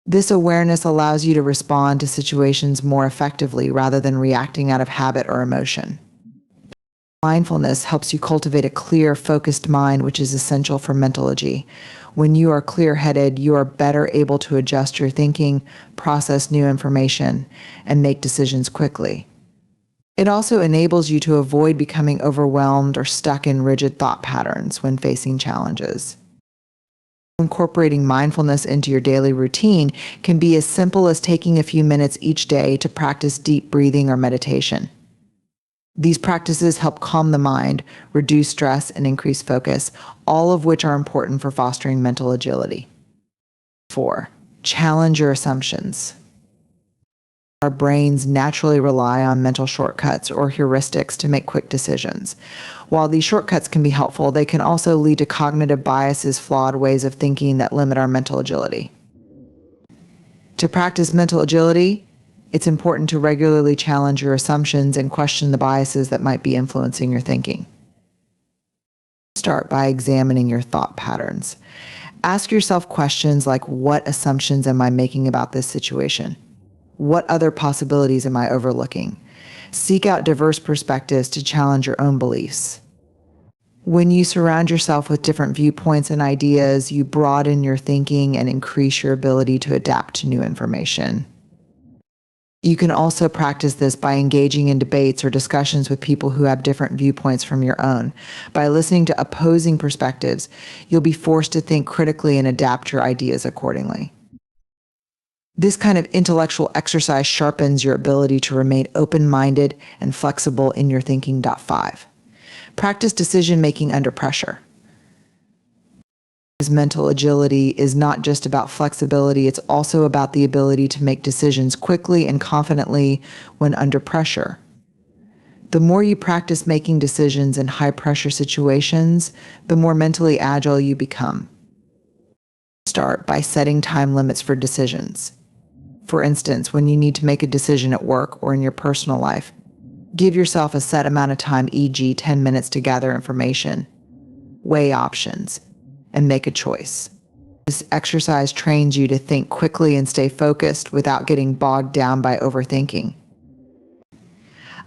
This awareness allows you to respond to situations more effectively rather than reacting out of habit or emotion. Mindfulness helps you cultivate a clear, focused mind, which is essential for mental agility. When you are clear-headed, you are better able to adjust your thinking, process new information, and make decisions quickly. It also enables you to avoid becoming overwhelmed or stuck in rigid thought patterns when facing challenges. Incorporating mindfulness into your daily routine can be as simple as taking a few minutes each day to practice deep breathing or meditation. These practices help calm the mind, reduce stress, and increase focus, all of which are important for fostering mental agility. 4. Challenge your assumptions. Our brains naturally rely on mental shortcuts or heuristics to make quick decisions. While these shortcuts can be helpful, they can also lead to cognitive biases, flawed ways of thinking that limit our mental agility. To practice mental agility, it's important to regularly challenge your assumptions and question the biases that might be influencing your thinking. Start by examining your thought patterns. Ask yourself questions like, what assumptions am I making about this situation? What other possibilities am I overlooking? Seek out diverse perspectives to challenge your own beliefs. When you surround yourself with different viewpoints and ideas, you broaden your thinking and increase your ability to adapt to new information. You can also practice this by engaging in debates or discussions with people who have different viewpoints from your own. By listening to opposing perspectives, you'll be forced to think critically and adapt your ideas accordingly. This kind of intellectual exercise sharpens your ability to remain open-minded and flexible in your thinking. 5. Practice decision-making under pressure. Mental agility is not just about flexibility, it's also about the ability to make decisions quickly and confidently when under pressure. The more you practice making decisions in high-pressure situations, the more mentally agile you become. Start by setting time limits for decisions. For instance, when you need to make a decision at work or in your personal life, give yourself a set amount of time, e.g., 10 minutes to gather information, weigh options, and make a choice. This exercise trains you to think quickly and stay focused without getting bogged down by overthinking.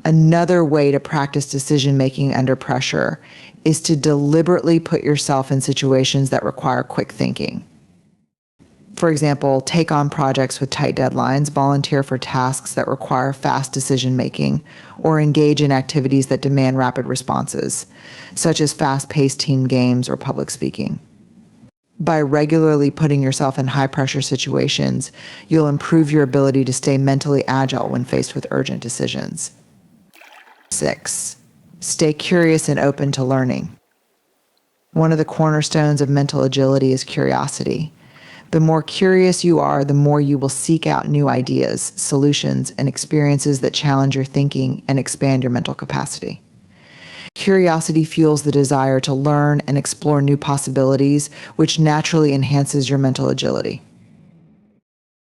Another way to practice decision-making under pressure is to deliberately put yourself in situations that require quick thinking. For example, take on projects with tight deadlines, volunteer for tasks that require fast decision-making, or engage in activities that demand rapid responses, such as fast-paced team games or public speaking. By regularly putting yourself in high-pressure situations, you'll improve your ability to stay mentally agile when faced with urgent decisions. 6. Stay curious and open to learning. One of the cornerstones of mental agility is curiosity. The more curious you are, the more you will seek out new ideas, solutions, and experiences that challenge your thinking and expand your mental capacity. Curiosity fuels the desire to learn and explore new possibilities, which naturally enhances your mental agility.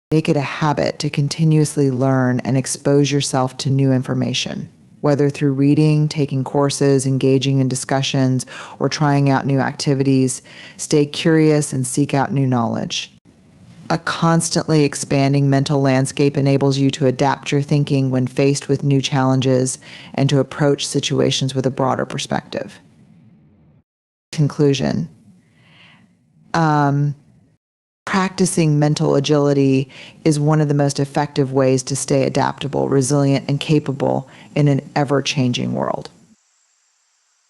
Make it a habit to continuously learn and expose yourself to new information, whether through reading, taking courses, engaging in discussions, or trying out new activities. Stay curious and seek out new knowledge. A constantly expanding mental landscape enables you to adapt your thinking when faced with new challenges and to approach situations with a broader perspective. Conclusion. Practicing mental agility is one of the most effective ways to stay adaptable, resilient, and capable in an ever-changing world.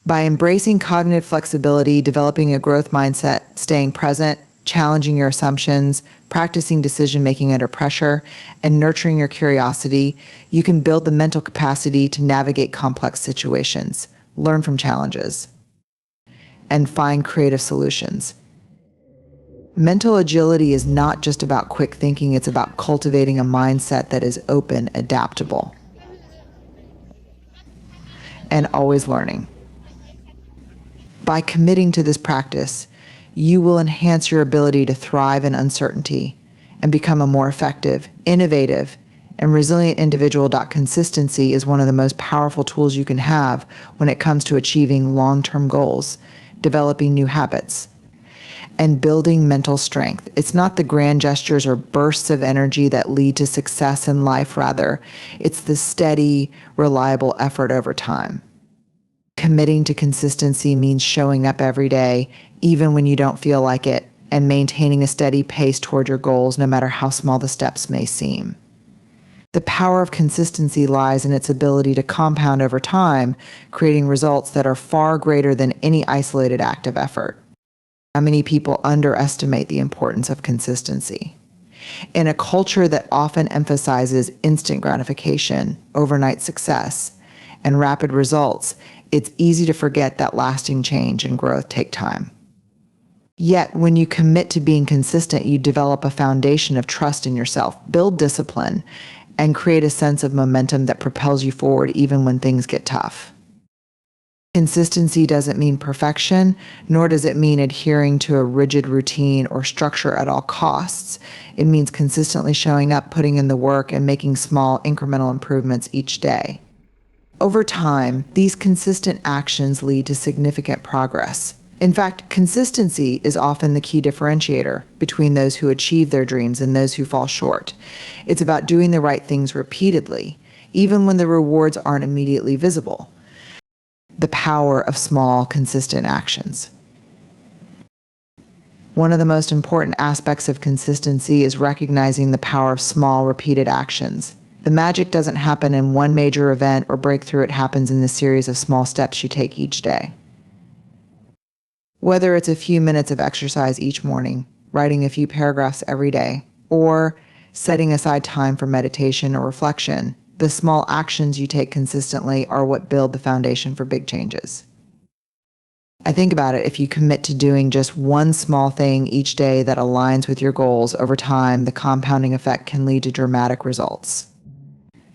By embracing cognitive flexibility, developing a growth mindset, staying present, challenging your assumptions, practicing decision making under pressure, and nurturing your curiosity, you can build the mental capacity to navigate complex situations, learn from challenges, and find creative solutions. Mental agility is not just about quick thinking, it's about cultivating a mindset that is open, adaptable, and always learning. By committing to this practice, you will enhance your ability to thrive in uncertainty and become a more effective, innovative, and resilient individual. Consistency is one of the most powerful tools you can have when it comes to achieving long-term goals, developing new habits, and building mental strength. It's not the grand gestures or bursts of energy that lead to success in life. Rather, it's the steady, reliable effort over time. Committing to consistency means showing up every day, even when you don't feel like it, and maintaining a steady pace toward your goals, no matter how small the steps may seem. The power of consistency lies in its ability to compound over time, creating results that are far greater than any isolated act of effort. How many people underestimate the importance of consistency? In a culture that often emphasizes instant gratification, overnight success, and rapid results, it's easy to forget that lasting change and growth take time. Yet, when you commit to being consistent, you develop a foundation of trust in yourself, build discipline, and create a sense of momentum that propels you forward even when things get tough. Consistency doesn't mean perfection, nor does it mean adhering to a rigid routine or structure at all costs. It means consistently showing up, putting in the work, and making small incremental improvements each day. Over time, these consistent actions lead to significant progress. In fact, consistency is often the key differentiator between those who achieve their dreams and those who fall short. It's about doing the right things repeatedly, even when the rewards aren't immediately visible. The power of small, consistent actions. One of the most important aspects of consistency is recognizing the power of small, repeated actions. The magic doesn't happen in one major event or breakthrough, it happens in the series of small steps you take each day. Whether it's a few minutes of exercise each morning, writing a few paragraphs every day, or setting aside time for meditation or reflection, the small actions you take consistently are what build the foundation for big changes. I think about it, if you commit to doing just one small thing each day that aligns with your goals, over time, the compounding effect can lead to dramatic results.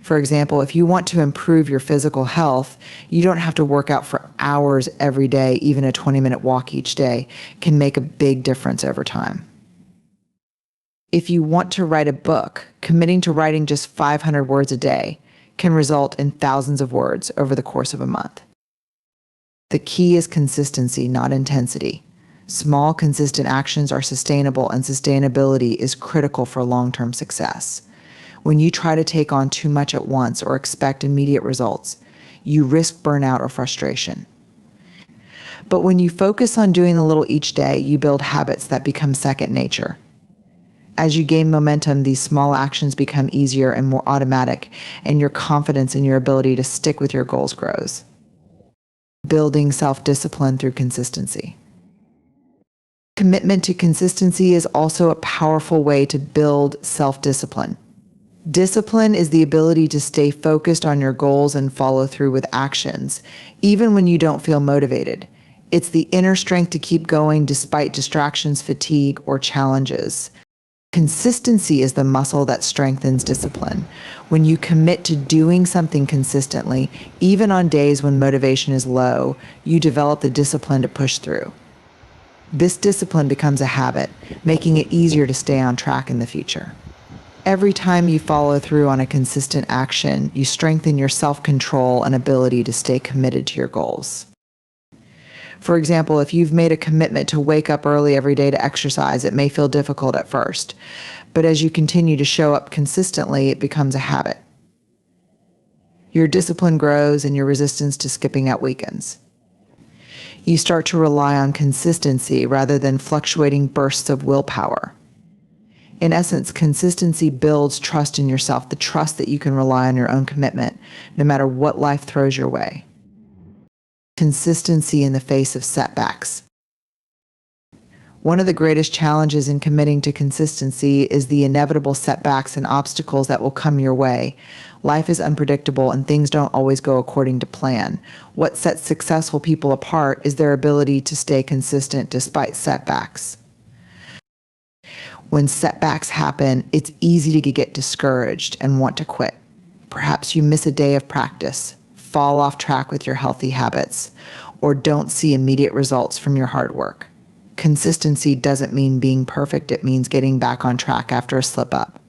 For example, if you want to improve your physical health, you don't have to work out for hours every day. Even a 20-minute walk each day can make a big difference over time. If you want to write a book, committing to writing just 500 words a day can result in thousands of words over the course of a month. The key is consistency, not intensity. Small, consistent actions are sustainable, and sustainability is critical for long-term success. When you try to take on too much at once or expect immediate results, you risk burnout or frustration. But when you focus on doing a little each day, you build habits that become second nature. As you gain momentum, these small actions become easier and more automatic, and your confidence in your ability to stick with your goals grows. Building self-discipline through consistency. Commitment to consistency is also a powerful way to build self-discipline. Discipline is the ability to stay focused on your goals and follow through with actions, even when you don't feel motivated. It's the inner strength to keep going despite distractions, fatigue, or challenges. Consistency is the muscle that strengthens discipline. When you commit to doing something consistently, even on days when motivation is low, you develop the discipline to push through. This discipline becomes a habit, making it easier to stay on track in the future. Every time you follow through on a consistent action, you strengthen your self-control and ability to stay committed to your goals. For example, if you've made a commitment to wake up early every day to exercise, it may feel difficult at first, but as you continue to show up consistently, it becomes a habit. Your discipline grows and your resistance to skipping out weakens. You start to rely on consistency rather than fluctuating bursts of willpower. In essence, consistency builds trust in yourself, the trust that you can rely on your own commitment, no matter what life throws your way. Consistency in the face of setbacks. One of the greatest challenges in committing to consistency is the inevitable setbacks and obstacles that will come your way. Life is unpredictable and things don't always go according to plan. What sets successful people apart is their ability to stay consistent despite setbacks. When setbacks happen, it's easy to get discouraged and want to quit. Perhaps you miss a day of practice, fall off track with your healthy habits, or don't see immediate results from your hard work. Consistency doesn't mean being perfect, it means getting back on track after a slip up.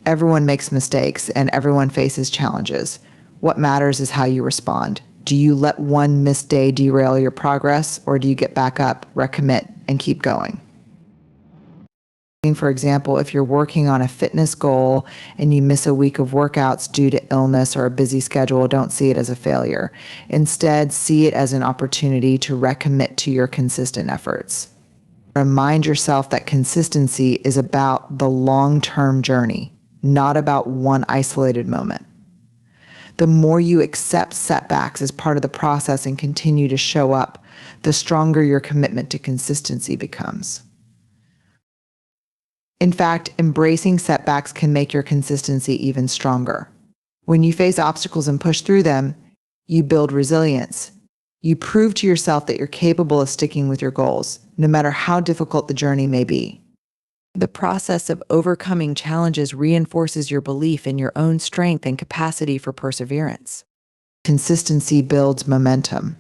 Everyone makes mistakes and everyone faces challenges. What matters is how you respond. Do you let one missed day derail your progress, or do you get back up, recommit, and keep going? For example, if you're working on a fitness goal and you miss a week of workouts due to illness or a busy schedule, don't see it as a failure. Instead, see it as an opportunity to recommit to your consistent efforts. Remind yourself that consistency is about the long-term journey, not about one isolated moment. The more you accept setbacks as part of the process and continue to show up, the stronger your commitment to consistency becomes. In fact, embracing setbacks can make your consistency even stronger. When you face obstacles and push through them, you build resilience. You prove to yourself that you're capable of sticking with your goals, no matter how difficult the journey may be. The process of overcoming challenges reinforces your belief in your own strength and capacity for perseverance. Consistency builds momentum.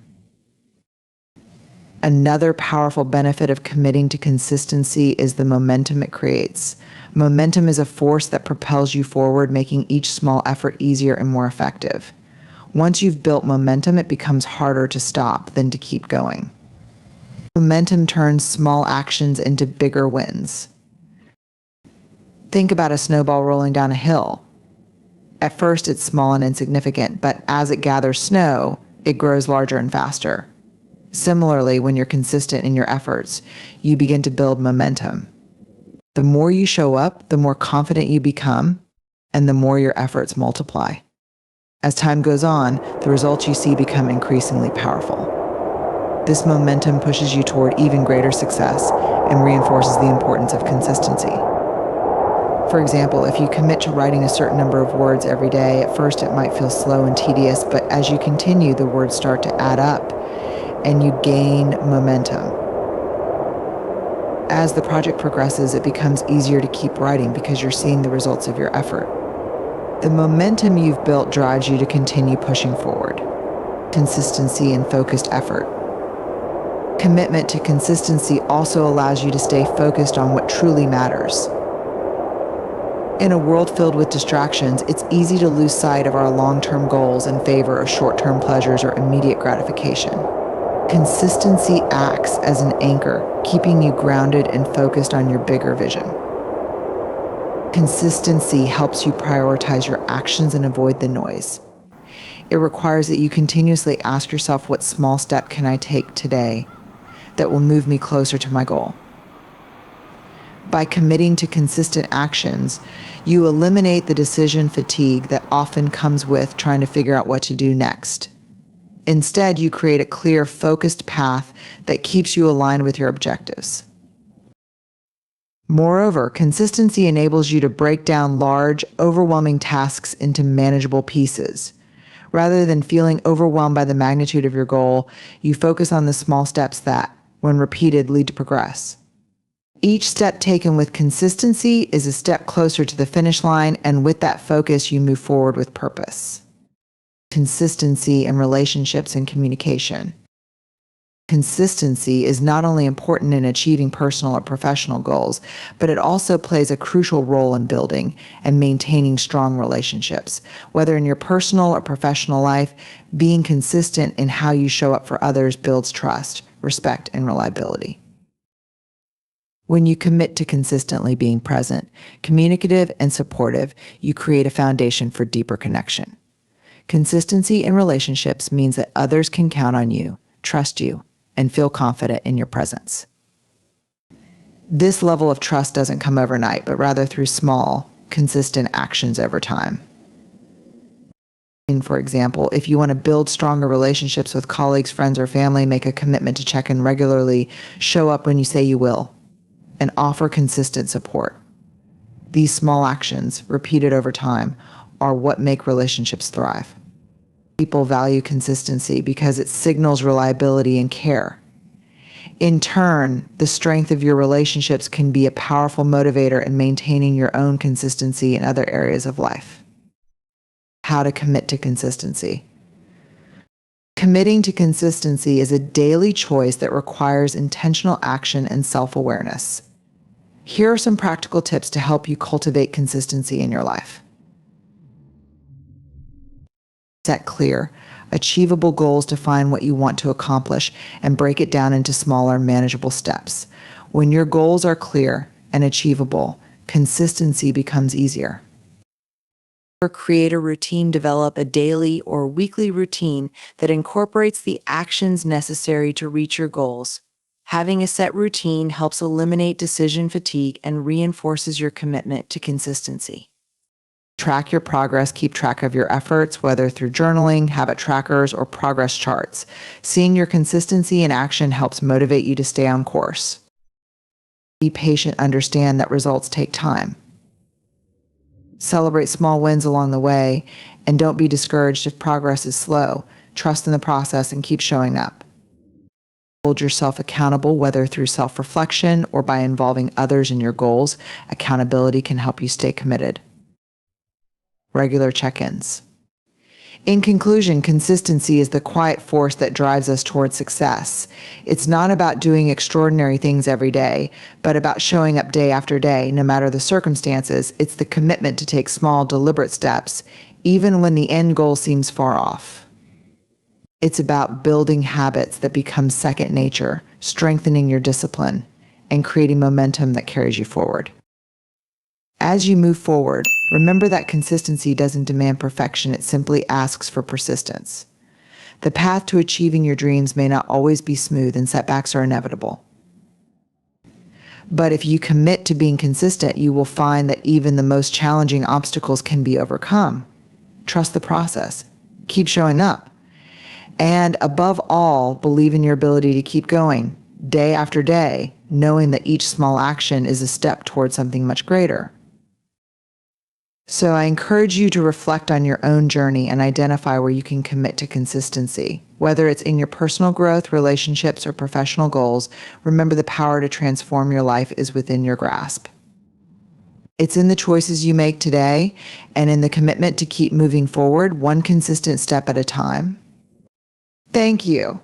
Another powerful benefit of committing to consistency is the momentum it creates. Momentum is a force that propels you forward, making each small effort easier and more effective. Once you've built momentum, it becomes harder to stop than to keep going. Momentum turns small actions into bigger wins. Think about a snowball rolling down a hill. At first, it's small and insignificant, but as it gathers snow, it grows larger and faster. Similarly, when you're consistent in your efforts, you begin to build momentum. The more you show up, the more confident you become, and the more your efforts multiply. As time goes on, the results you see become increasingly powerful. This momentum pushes you toward even greater success and reinforces the importance of consistency. For example, if you commit to writing a certain number of words every day, at first it might feel slow and tedious, but as you continue, the words start to add up and you gain momentum. As the project progresses, it becomes easier to keep writing because you're seeing the results of your effort. The momentum you've built drives you to continue pushing forward. Consistency and focused effort. Commitment to consistency also allows you to stay focused on what truly matters. In a world filled with distractions, it's easy to lose sight of our long-term goals in favor of short-term pleasures or immediate gratification. Consistency acts as an anchor, keeping you grounded and focused on your bigger vision. Consistency helps you prioritize your actions and avoid the noise. It requires that you continuously ask yourself, what small step can I take today that will move me closer to my goal? By committing to consistent actions, you eliminate the decision fatigue that often comes with trying to figure out what to do next. Instead, you create a clear, focused path that keeps you aligned with your objectives. Moreover, consistency enables you to break down large, overwhelming tasks into manageable pieces. Rather than feeling overwhelmed by the magnitude of your goal, you focus on the small steps that, when repeated, lead to progress. Each step taken with consistency is a step closer to the finish line, and with that focus, you move forward with purpose. Consistency in relationships and communication. Consistency is not only important in achieving personal or professional goals, but it also plays a crucial role in building and maintaining strong relationships. Whether in your personal or professional life, being consistent in how you show up for others builds trust, respect, and reliability. When you commit to consistently being present, communicative, and supportive, you create a foundation for deeper connection. Consistency in relationships means that others can count on you, trust you, and feel confident in your presence. This level of trust doesn't come overnight, but rather through small, consistent actions over time. For example, if you want to build stronger relationships with colleagues, friends, or family, make a commitment to check in regularly, show up when you say you will, and offer consistent support. These small actions, repeated over time, are what make relationships thrive. People value consistency because it signals reliability and care. In turn, the strength of your relationships can be a powerful motivator in maintaining your own consistency in other areas of life. How to commit to consistency. Committing to consistency is a daily choice that requires intentional action and self-awareness. Here are some practical tips to help you cultivate consistency in your life. Set clear, achievable goals to find what you want to accomplish and break it down into smaller, manageable steps. When your goals are clear and achievable, consistency becomes easier. Create a routine, develop a daily or weekly routine that incorporates the actions necessary to reach your goals. Having a set routine helps eliminate decision fatigue and reinforces your commitment to consistency. Track your progress, keep track of your efforts, whether through journaling, habit trackers, or progress charts. Seeing your consistency in action helps motivate you to stay on course. Be patient, understand that results take time. Celebrate small wins along the way, and don't be discouraged if progress is slow. Trust in the process and keep showing up. Hold yourself accountable, whether through self-reflection or by involving others in your goals. Accountability can help you stay committed. Regular check-ins. In conclusion, consistency is the quiet force that drives us towards success. It's not about doing extraordinary things every day, but about showing up day after day, no matter the circumstances. It's the commitment to take small, deliberate steps, even when the end goal seems far off. It's about building habits that become second nature, strengthening your discipline, and creating momentum that carries you forward. As you move forward, remember that consistency doesn't demand perfection, it simply asks for persistence. The path to achieving your dreams may not always be smooth and setbacks are inevitable. But if you commit to being consistent, you will find that even the most challenging obstacles can be overcome. Trust the process. Keep showing up. And above all, believe in your ability to keep going, day after day, knowing that each small action is a step towards something much greater. So I encourage you to reflect on your own journey and identify where you can commit to consistency. Whether it's in your personal growth, relationships, or professional goals, remember the power to transform your life is within your grasp. It's in the choices you make today and in the commitment to keep moving forward, one consistent step at a time. Thank you.